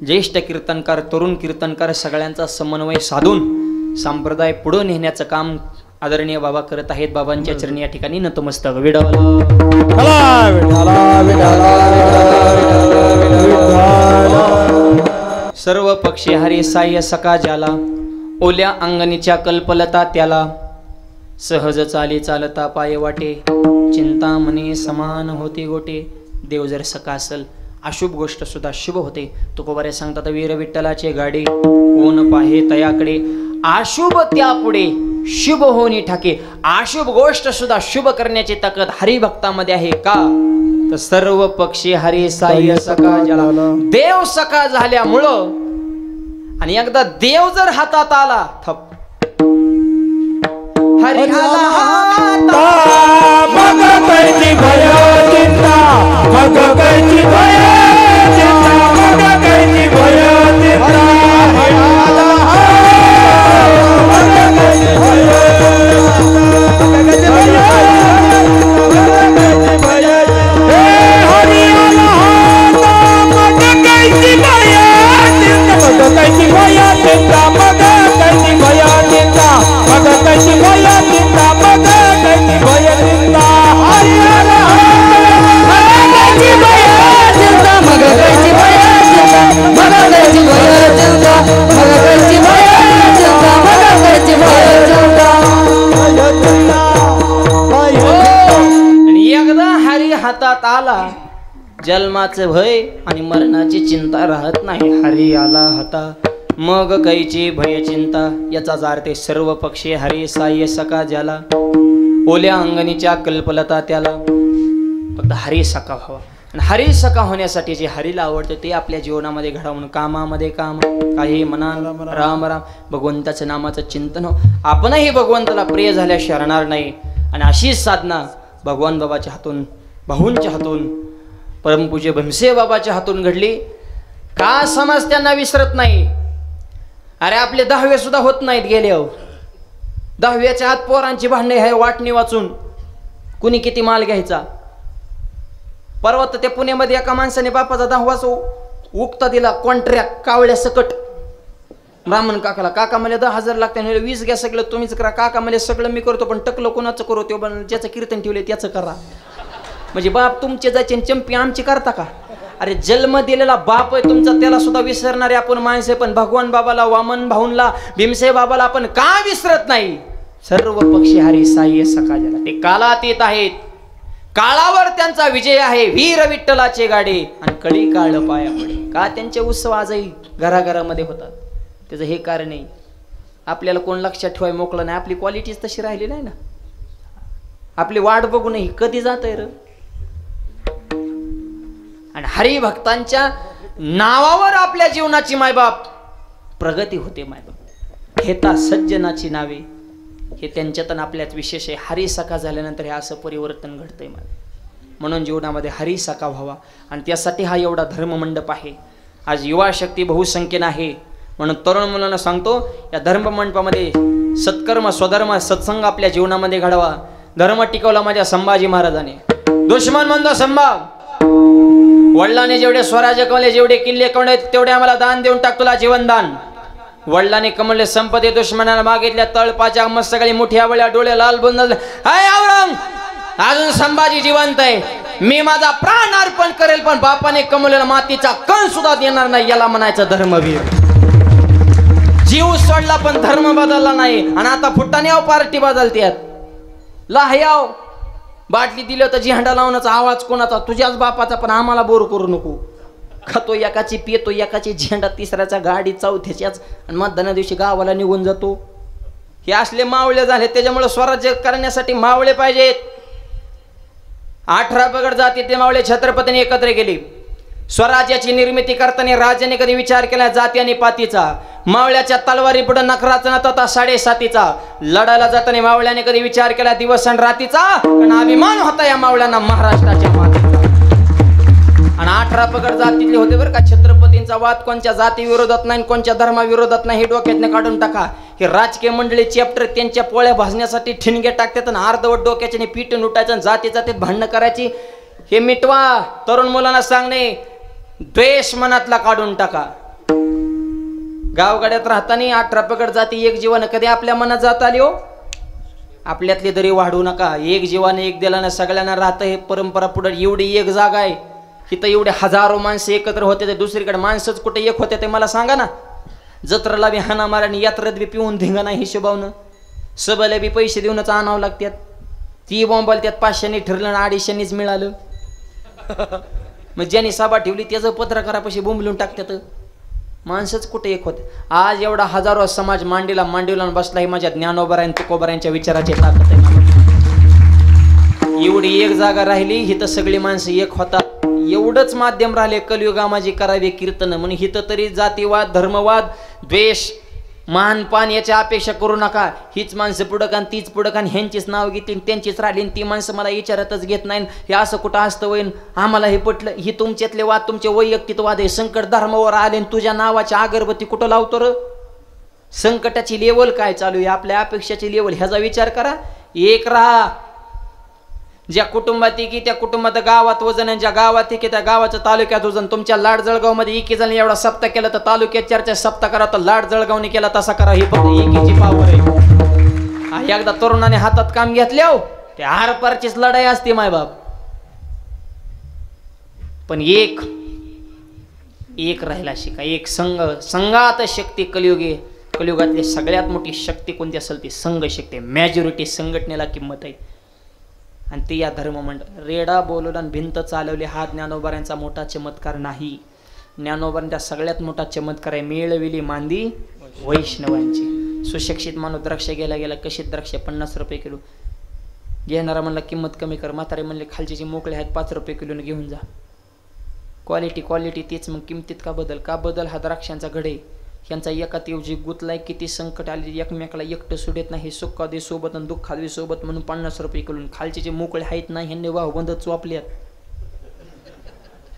ज्येष्ठ कीर्तनकार, तरुण कीर्तनकार सगळ्यांचा समन्वय साधून संप्रदाय पुढे नेण्याचं काम आदरणीय बाबा करत आहेत. बाबांच्या चरणी या ठिकाणी नतमस्तक. सर्व पक्षी हरी साय सका ज्याला, ओल्या अंगणीच्या कल्पलता त्याला. सहज चाली चालता पाय वाटे, चिंतामणी समान होती गोटे. देव जर सका असेल, अशुभ गोष्ट सुद्धा शुभ होते. तुकोबारे सांगतात वीर विठ्ठलाचे गाडे, कोण पाहे तयाकडे. अशुभ त्यापुढे शुभ होणी ठाके. अशुभ गोष्ट सुद्धा शुभ करण्याची ताकद हरिभक्तामध्ये आहे. का तर सर्व पक्षी हरी साय सका झाला, देव सका झाल्यामुळं. आणि एकदा देव जर हातात आला, थप हरी आला हातात, मग कैची भय चिंता, मग कैची भय चिंता, मग कैची भय चिंता. हरी आला हातात, मग कैची भय हातात आला, जन्माचं भय आणि मरणाची चिंता राहत नाही. हरी आला हाता, मग कैची भय चिंता. याचा अर्थ सर्व पक्षी हरी साय सका ज्याला, ओल्या अंगणीच्या कल्पलता त्याला. फक्त हरी सका व्हावा, आणि हरी सका होण्यासाठी जे हरीला आवडतं ते आपल्या जीवनामध्ये घडवून, कामामध्ये काम, काही म्हणा राम राम, भगवंताच्या नामाचं चिंतन हो. आपणही भगवंताला प्रिय झाल्याशिवाय राहणार नाही. आणि अशीच साधना भगवान बाबाच्या हातून, भाऊंच्या हातून, परमपूज्य भीमसेन बाबाच्या हातून घडली. का समाज त्यांना विसरत नाही? अरे आपले 10वे सुद्धा होत नाहीत गेले. 10व्याच्या आत पोरांची भांडणे आहे वाटणी वाचून, कुणी किती माल घ्यायचा. परवा तर त्या पुण्यामध्ये एका माणसाने बापाचा 10वाच उक्ता दिला, कॉन्ट्रॅक्ट कावळ्या सकट. ब्राह्मण काकाला, काका मला 10,000 लागते, 20 घ्या सगळं तुम्हीच करा. काका मला सगळं मी करतो, पण टकलं कोणाचं करू, ते ज्याचं कीर्तन ठेवले त्याचं करा. म्हणजे बाप तुमचे जायचे चंपी आमची करता का? अरे जन्म दिलेला बाप आहे तुमचा, त्याला सुद्धा विसरणारे आपण माणसे. पण भगवान बाबाला, वामन भाऊंला, भीमसेन बाबाला आपण का विसरत नाही? सर्व पक्षी हरी साय सका झाला. ते कालातीत आहेत, काळावर त्यांचा विजय आहे. वीर विठ्ठलाचे गाडे आणि कळी काळ पाया पडे. का त्यांचे उत्सव आजही घराघरामध्ये होतात? त्याचं हे कारण आहे, आपल्याला कोण लक्षात ठेवाय मोकळं नाही. आपली क्वालिटीच तशी राहिली नाही ना. आपली वाट बघू नाही कधी जात आहे र. आणि हरिभक्तांच्या नावावर आपल्या जीवनाची मायबाप प्रगती होते. मायबाप हेता सज्जनाची नावे, हे त्यांच्यात आपल्यात विशेष आहे. हरी सखा झाल्यानंतर हे असं परिवर्तन घडतंय. म्हणून जीवनामध्ये हरी सखा व्हावा, आणि त्यासाठी हा एवढा धर्ममंडप आहे. आज युवा शक्ती बहुसंख्येने आहे. म्हणून तरुण मुलांना सांगतो, या धर्ममंडपामध्ये सत्कर्म, स्वधर्म, सत्संग आपल्या जीवनामध्ये घडवा. धर्म टिकवला माझ्या संभाजी महाराजाने. दुश्मन म्हणतो संभा, वडिलांनी जेवढे स्वराज्य कवले, जेवढे किल्ले कवले, तेवढे आम्हाला दान देऊन टाक, तुला जीवनदान. वडिलांनी कमळले संपत्ती दुश्मनाला मागितल्या तळपाच्या मस्त सगळी मोठ्या वळ्या डोळे लाल बनले. हाय औरंग, अजून संभाजी जिवंत आहे, मी माझा प्राण अर्पण करेल पण बापाने कमवलेला मातीचा कण सुद्धा देणार नाही. याला म्हणायचं धर्मवीर. जीव सोडला पण धर्म बदलला नाही. आणि आता फुट्टाने पार्टी बदलते. लाह्याव बाटली दिलं तर झेंडा लावण्याचा आवाज कोणाचा? तुझ्याच बापाचा. पण आम्हाला बोर करू नको. खातो एकाची, पितो एकाची, झेंडा तिसऱ्याचा, गाडी चौथ्याच्याच, आणि मतदाना दिवशी गावाला निघून जातो. हे असले मावळे झाले. त्याच्यामुळे स्वराज्य करण्यासाठी मावळे पाहिजेत. 18 पगड जाती ते मावळे छत्रपतीने एकत्र केली. स्वराज्याची निर्मिती करताना राजाने कधी विचार केला जाती आणि पातीचा? मावळ्याच्या तलवारी पुढे नखराचा न तथा 7.5 लढायला जाताना मावळ्याने कधी विचार केला दिवस आणि रातीचा? कारण अभिमान होता या मावळ्यांना महाराष्ट्राच्या मातीचा. आणि 18 पगड जातीतले होते बरं का. छत्रपतींचा वाद कोणत्या जाती विरोधात नाही, कोणत्या धर्मा विरोधात नाही. हे डोक्यातनं काढून टाका. हे राजकीय मंडळी चॅप्टर त्यांच्या पोळ्या भाजण्यासाठी ठिणगे टाकतात आणि अर्धवट डोक्याचे पीठ लुटायचं, जाती जातीत भांडणं करायची. हे मिटवा. तरुण मुलांना सांगणे, द्वेष मनातला काढून टाका. गावगाड्यात राहताना 18 पगड जाती एक जीवानं कधी आपल्या मनात जात आली हो? आपल्यातली दरी वाढवू नका. एक जीवाने एक दिलानं सगळ्यांना राहतं. हे परंपरा पुढे एवढी एक जागा आहे, इथं एवढे हजारो माणसं एकत्र होते. ते दुसरीकडे माणसंच कुठे एक होते ते मला सांगा ना. जत्रेला बी हाना माराने, यात्रेत बी पिऊन धिंगाणा हिशोबावनं, सभेला बी पैसे देऊनच आणावं लागतात. ती बॉम्बाला त्यात 500 ठरलं आणि 250 मिळालं. मग ज्यांनी सभा ठेवली त्याचं पत्रकारापाशी बोंबलून टाकतात. माणसंच कुठे एक होते. आज एवढा हजारो समाज मांडीला बसला. हे माझ्या ज्ञानोबरायन तुकोबरायांच्या विचाराची ताकद आहे. एवढी एक जागा राहिली, हिथं सगळी माणसं एक होतात. एवढंच माध्यम राहिले कलियुगामाजी करावे कीर्तन. म्हणून हिथं तरी जातीवाद, धर्मवाद, द्वेष, मानपान याच्या अपेक्षा करू नका. हीच माणसं पुढं का तीच पुढं का, ह्यांचीच नाव घेतली त्यांचीच राहिली. ती माणसं मला विचारतच घेत नाही. हे असं कुठं असतं वैन? आम्हाला हे पटलं. ही तुमच्यातले वाद, तुमचे वैयक्तिक वाद आहे. संकट धर्मावर आले तुझ्या नावाची अगरबत्ती कुठं लावतो र? संकटाची लेवल काय चालू आहे, आपल्या अपेक्षाची लेवल, ह्याचा विचार करा. एक राहा. ज्या कुटुंबात की त्या कुटुंबात गावात वजन, ज्या गावात की त्या गावाचं तालुक्यात वजन. तुमच्या लाड जळगावमध्ये एकी जण एवढा सप्ताह केला तर तालुक्यात 4 सप्ताह करा. तर लाड जळगावने केला तसा करा. ही फक्त एकीची पावर आहे. एकदा तरुणाने हातात काम घेतले हो, ते आरपारचीच लढाई असते मायबाप. पण एक राहिला शिका. एक संघात शक्ती. कलियुगातली सगळ्यात मोठी शक्ती कोणती असेल ती संघ शक्ती. मॅजॉरिटी संघटनेला किंमत आहे. आणि ती या धर्ममंडळ. रेडा बोलवला आणि भिंत चालवली हा ज्ञानोबाऱ्यांचा मोठा चमत्कार नाही. ज्ञानोबाऱ्यांचा सगळ्यात मोठा चमत्कार आहे मिळविली मांदी वैष्णवांची. सुशिक्षित माणूस द्राक्ष गेला कशी द्राक्ष 50 रुपये किलो. घेणारा म्हणला किंमत कमी कर. म्हातारे म्हणले खालचे मोकळे आहेत 5 रुपये किलोने घेऊन जा. क्वालिटी तीच. मग किमतीत का बदल? हा द्राक्षांचा घडे. यांचा एकात जीव गुतलाय. किती संकट आली, एकमेकाला एकटं सोडत नाही. सुखादी सोबत आणि दुःखादी सोबत म्हणून 50 रुपये किलो. खालचे जे मोकळे आहेत ना, ह्यांनी वाह बंद चोपल्यात.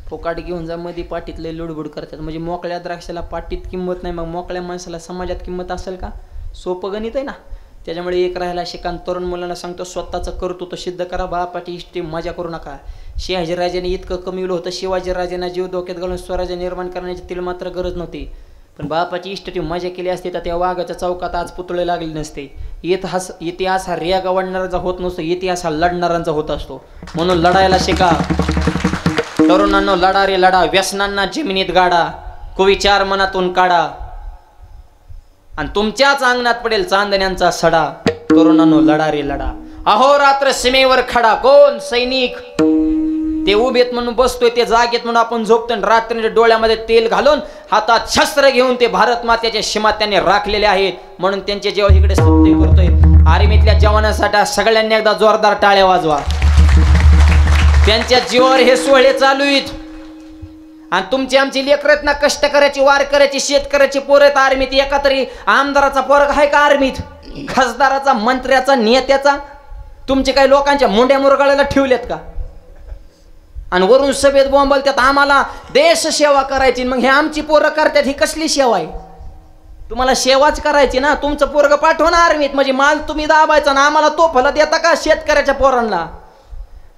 फोकाट घेऊन जा. मध्ये पाटीतले लुडबुड करतात. म्हणजे मोकळ्या द्राक्षाला पाटीत किंमत नाही, मग मोकळ्या माणसाला समाजात किंमत असेल का? सोपं गणित आहे ना. त्याच्यामुळे एक राहायला शिका. तरुण मुलांना सांगतो स्वतःचं कर्तृत्व सिद्ध करा. बापाची इष्टी मजा करू नका. शहाजीराजाने इतकं कमीवलं होतं. शिवाजीराजांना जीव धोक्यात घालून स्वराज्य निर्माण करण्याची तिला मात्र गरज नव्हती. पण बापाची इष्टटी मजा केली असते तर त्या वाघाच्या चौकात आज पुतळे लागले नसते. इतिहास हा रेगा वाढणारांचा होत नसतो, इतिहास हा लढणाऱ्यांचा होत असतो. म्हणून लढायला शिका तरुणांनो. लढा रे लढा. व्यसनांना जमिनीत गाडा. कुविचार मनातून काढा आणि तुमच्याच अंगणात पडेल चांदण्यांचा सडा. तरुणांनो लढा रे लढा. अहोरात्र सीमेवर खडा. कोण? सैनिक. ते उभेत म्हणून बसतोय, ते जागेत म्हणून आपण झोपतोय. रात्रीच्या डोळ्यामध्ये तेल घालून हातात शस्त्र घेऊन ते भारत मातेच्या सीमा त्यांनी राखलेले आहेत. म्हणून त्यांचे जेव्हा इकडे स्तुती करतोय. आर्मीतल्या जवानांसाठी सगळ्यांनी एकदा जोरदार टाळ्या वाजवा. त्यांच्या जीवावर हे सोहळे चालू आहेत. आणि तुमची आमची लेकरत ना कष्ट करायची, वार करायची, शेतकऱ्याची पोरं आहेत आर्मीत. एका तरी आमदाराचा पोरग आहे का आर्मीत? खासदाराचा, मंत्र्याचा, नेत्याचा? तुमचे काही लोकांच्या मुंड्या मुरगाळायला ठेवलेत का? आणि वरून सभेत बोंबलतात आम्हाला देश सेवा करायची. मग हे आमची पोरं करतात, ही कसली सेवा आहे? तुम्हाला सेवाच करायची ना. तुमचं पोरग पाठवा ना आर्मीत, म्हणजे माल तुम्ही दाबायचा ना. आम्हाला तो फल देता का शेतकऱ्याच्या पोरांना?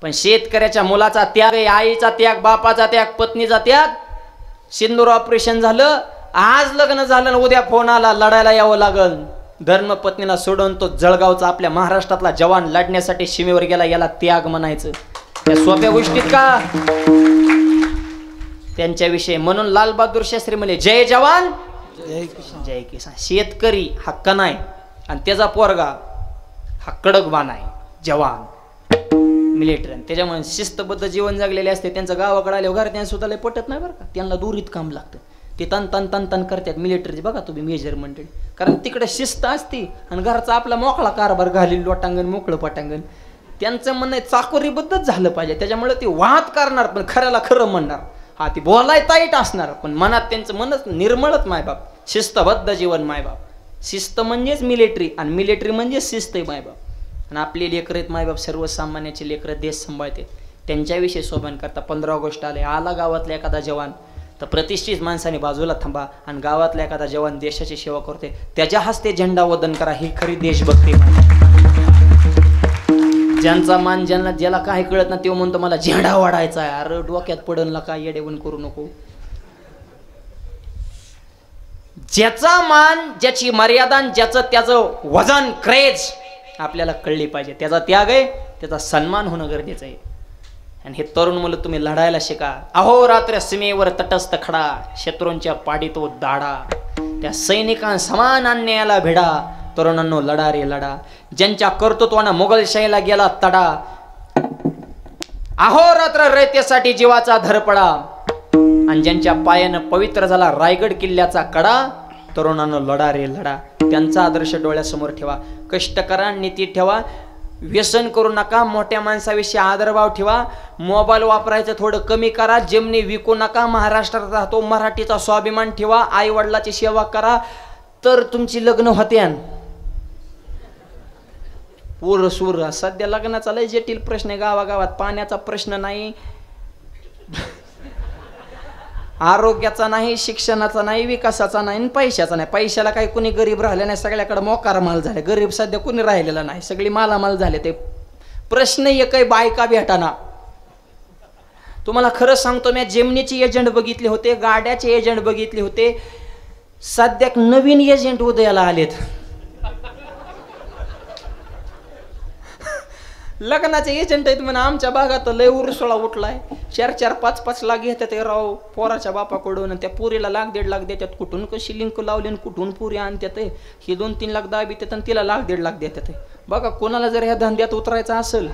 पण शेतकऱ्याच्या मुलाचा त्याग आहे, आईचा त्याग, बापाचा त्याग, पत्नीचा त्याग. सिंदूर ऑपरेशन झालं, आज लग्न झालं उद्या फोन आला लढायला यावं लागल. धर्मपत्नीला सोडून तो जळगावचा आपल्या महाराष्ट्रातला जवान लढण्यासाठी सीमेवर गेला, याला त्याग म्हणायचं. त्या सोप्या गोष्टीत का त्यांच्याविषयी. म्हणून लालबहादूर शास्त्री म्हणले जय जवान जय किसान. शेतकरी हक्क नाही आणि त्याचा पोरगा हा कडकबाण आहे जवान मिलिटरी. त्याच्यामुळे शिस्तबद्ध जीवन जगलेले असते. त्यांचं गावाकडे आले घर त्यांना सुद्धा पटत नाही बरं का. त्यांना दुरीत काम लागतं. ते तन तन तन तन करतात मिलिटरीचे बघा तुम्ही मेजर मंडळी. कारण तिकडे शिस्त असती आणि घरचा आपला मोकळा कारभार घालील लोटांगण मोकळं पटांगण. त्यांचं म्हणणं चाकोरीबद्धच झालं पाहिजे. त्याच्यामुळे ते वाद करणार पण खऱ्याला खरं म्हणणार. हा ती बोलाय ताईट असणार पण मनात त्यांचं मनच निर्मळच मायबाप. शिस्तबद्ध जीवन मायबाप. शिस्त म्हणजेच मिलिटरी आणि मिलिटरी म्हणजे शिस्त आहे मायबाप. आणि आपले लेकर आहेत मायबाप सर्वसामान्याचे लेकर देश सांभाळते. त्यांच्याविषयी शोभन करता 15 ऑगस्ट आला गावातला एखादा जवान तर प्रतिष्ठित माणसाने बाजूला थांबा आणि गावातला एखादा जवान देशाची सेवा करते त्याच्या हस्ते झेंडा वंदन करा. ही खरी देशभक्ती. ज्यांचा मान ज्याला काय कळत ना तो म्हणतो मला झेंडा वाढायचा आहे. अरे डोक्यात पडन का येडेवण करू नको. ज्याचा मान ज्याची मर्यादा ज्याचं त्याचं वजन क्रेज आपल्याला कळली पाहिजे. त्याचा त्याग आहे त्याचा सन्मान होणं गरजेचं आहे. आणि हे तरुण मुलं तुम्ही लढायला शिका. अहोरात्र सीमेवर तटस्थ खडा शत्रूंच्या पाडी तो दाडा. त्या सैनिकां समान अन्यायाला भिडा. तरुणांनो लढा रे लढा. ज्यांच्या कर्तृत्वानं मुघलशाहीला गेला तडा. अहोरात्र रयतेसाठी जीवाचा धरपडा. आणि ज्यांच्या पायानं पवित्र झाला रायगड किल्ल्याचा कडा. तरुणांनो लढा रे लढा. त्यांचा आदर्श डोळ्यासमोर ठेवा. कष्ट करा नीती ठेवा. व्यसन करू नका. मोठ्या माणसाविषयी आदरभाव ठेवा. मोबाईल वापरायचं थोडं कमी करा. जमिनी विकू नका. महाराष्ट्रात राहतो मराठीचा स्वाभिमान ठेवा. आई वडिलाची सेवा करा तर तुमची लग्न होते. पूर सूर सध्या लग्नाचा लय जटिल प्रश्न आहे गावागावात. पाण्याचा प्रश्न नाही, आरोग्याचा नाही, शिक्षणाचा नाही, विकासाचा नाही, पैशाचा नाही. पैशाला काही कुणी गरीब राहिले नाही. सगळ्याकडे मोकार माल झाले. गरीब सध्या कुणी राहिलेला नाही. सगळी मालामाल झाले. ते प्रश्न एक काही बायका भेटाना. तुम्हाला खरं सांगतो मी जेमनीचे एजंट बघितले होते, गाड्याचे एजंट बघितले होते. सध्या नवीन एजंट उदयाला आलेत. लग्नाचे एजंट आहेत म्हणा. आमच्या भागात लय उरसोळा उठलाय. 4-4, 5-5 लाख घेतात राव पोराच्या बापाकडून. त्या पुरीला 1-1.5 लाख देतात. कुठून कशी लिंक लावली आणि कुठून पुरी आणतात. ही 2-3 लाख दाबी देतात आणि तिला 1-1.5 लाख देतात. बघा कोणाला जर ह्या धंद्यात उतरायचं असेल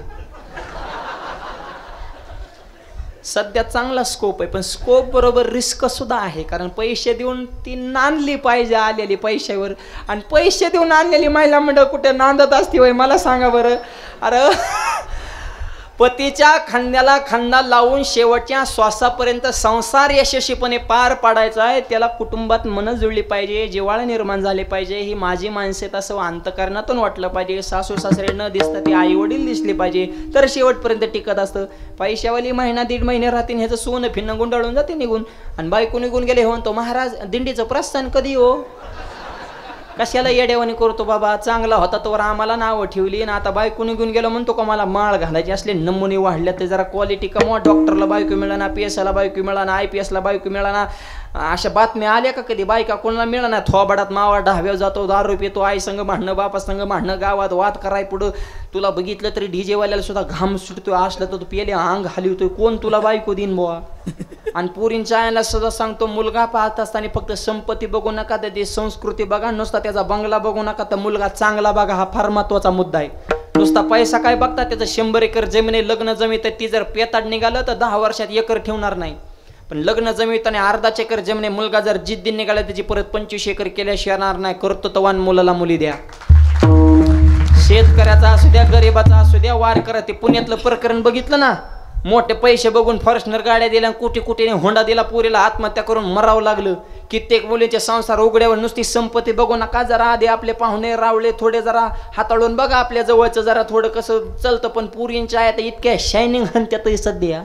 सध्या चांगला स्कोप आहे. पण स्कोप बरोबर रिस्क सुद्धा आहे. कारण पैसे देऊन ती नांदली पाहिजे आलेली पैशावर. आणि पैसे देऊन आणलेली महिला मंडळ कुठे नांदत असते वय मला सांगा बरं. अरे पतीच्या खांद्याला खांदा लावून शेवटच्या श्वासापर्यंत संसार यशस्वीपणे पार पाडायचा आहे. त्याला कुटुंबात मन जुळली पाहिजे. जिव्हाळा निर्माण झाले पाहिजे. ही माझी माणसे असं अंतकरणातून वाटलं पाहिजे. सासू सासरे न दिसता ती आई वडील दिसले पाहिजे तर शेवटपर्यंत टिकत असतं. पैशावाली महिना 1.5 महिने राहतील ह्याचं सोनं फिरणं गुंडाळून जाते निघून. आणि बायको निघून गेले हो तो महाराज दिंडीचं प्रस्थान कधी हो. कशाला येड्यावानी करतो बाबा. चांगला होता तोवर आम्हाला नावं ठेवली आणि आता बायको निघून गेलो म्हणतो का मला माळ घालायची. असले नमुने वाढल्या ते जरा क्वालिटी कमवा. डॉक्टरला बायको मिळाना, PSला बायको मिळाना, IPSला बायको मिळाना. अशा बातम्या आल्या का कधी. बायका कोणाला मिळाना. थोबाडात मावा ढाब्यावर जातो, दारू पितो, आई संग भांडणं, बापा संग भांडणं, गावात वाद कराय पुढं. तुला बघितलं तरी डीजेवाल्याला सुद्धा घाम सुटतोय. असलं तर तू पेले अंग हलवतोय. कोण तुला बायको देईन बुवा. आणि पोरींच्या आईला सुद्धा सांगतो मुलगा पाहत असताना फक्त संपत्ती बघू नका, त्याची संस्कृती बघा. नुसता त्याचा बंगला बघू नका तर मुलगा चांगला बघा. हा फार महत्वाचा मुद्दा आहे. नुसता पैसा काय बघता. त्याचं 100 एकर जमीन लग्न जमीत ती जर पेताड निघालं तर 10 वर्षात एकर ठेवणार नाही. पण लग्न जमीताने 1/2 एकर जमीन मुलगा जर जिद्दी निघाला त्याची परत 25 एकर केल्याशिवाय येणार नाही. कर्तृत्ववान मुलाला मुली द्या. शेतकऱ्याचा असू द्या, गरीबाचा असू द्या, वार करा. ते पुण्यातलं प्रकरण बघितलं ना. मोठे पैसे बघून फॉर्च्युनर गाड्या दिल्या, कोटी होंडा दिला. पोरीला आत्महत्या करून मरावं लागलं. कित्येक मुलींचे संसार उघड्यावर. नुसती संपत्ती बघू नका. जरा आधी आपले पाहुणे रावळे थोडे जरा हाताळून बघा. आपल्या जवळचं जरा थोडं कसं चलतं. पण पोरींच्या आहेत इतक्या शायनिंग त्यातही सध्या.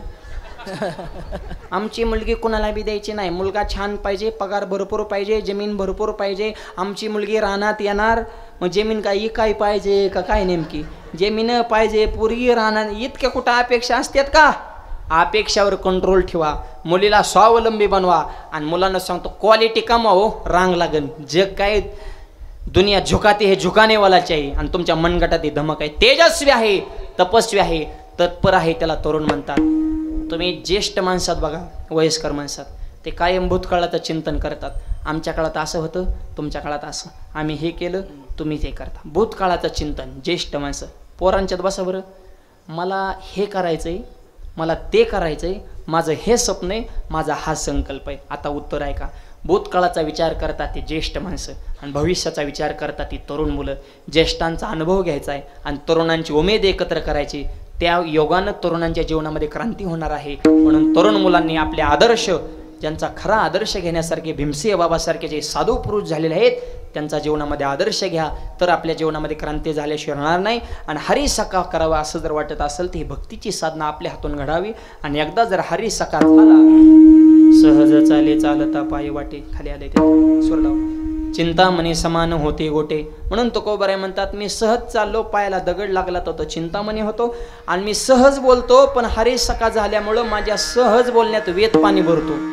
आमची मुलगी कुणाला बी द्यायची नाही. मुलगा छान पाहिजे, पगार भरपूर पाहिजे, जमीन भरपूर पाहिजे. आमची मुलगी रानात येणार. मग जमीन काय काय पाहिजे का काय नेमकी. जमीन पाहिजे, पोरगी राहणार. इतक्या कुठं अपेक्षा असतात का. अपेक्षावर कंट्रोल ठेवा, मुलीला स्वावलंबी बनवा आणि मुलांना सांगतो क्वालिटी कमाओ, रांग लागन. जग काय दुनिया झुकाते हे झुकाने वाला चाहिए आणि तुमच्या मनगटात ही धमक आहे. तेजस्वी आहे, तपस्वी आहे, तत्पर आहे, त्याला तरुण म्हणतात. तुम्ही ज्येष्ठ माणसात बघा, वयस्कर माणसात ते कायम भूतकाळाचं चिंतन करतात. आमच्या काळात असं होतं, तुमच्या काळात असं, आम्ही हे केलं, तुम्ही ते करता. भूतकाळाचं चिंतन. ज्येष्ठ माणसं पोरांच्यात बसा बरं, मला हे करायचंय, मला ते करायचंय, माझं हे स्वप्न आहे, माझा हा संकल्प आहे. आता उत्तर आहे का? भूतकाळाचा विचार करतात ती ज्येष्ठ माणसं आणि भविष्याचा विचार करतात ती तरुण मुलं. ज्येष्ठांचा अनुभव घ्यायचा आहे आणि तरुणांची उमेद एकत्र करायची. त्या योगानं तरुणांच्या जीवनामध्ये क्रांती होणार आहे. म्हणून तरुण मुलांनी आपले आदर्श, ज्यांचा खरा आदर्श घेण्यासारखे भीमसिंह बाबासारखे जे साधू पुरुष झालेले आहेत, त्यांचा जीवनामध्ये आदर्श घ्या, तर आपल्या जीवनामध्ये क्रांती झाल्याशिवाय होणार नाही. आणि हरी सखा करावा असं जर वाटत असेल तर ही भक्तीची साधना आपल्या हातून घडावी. आणि एकदा जर हरी सखा झाला, सहज चाले चालता पाय वाटे, खाली आले ते सुरलाव, चिंतामणी समान होते गोटे. म्हणून तुकोबाराय म्हणतात, मी सहज चाललो, पायाला दगड लागला तर चिंतामणी होतो, आणि मी सहज बोलतो, पण हरी सखा झाल्यामुळं माझ्या सहज बोलण्यात वेद पाणी भरतो.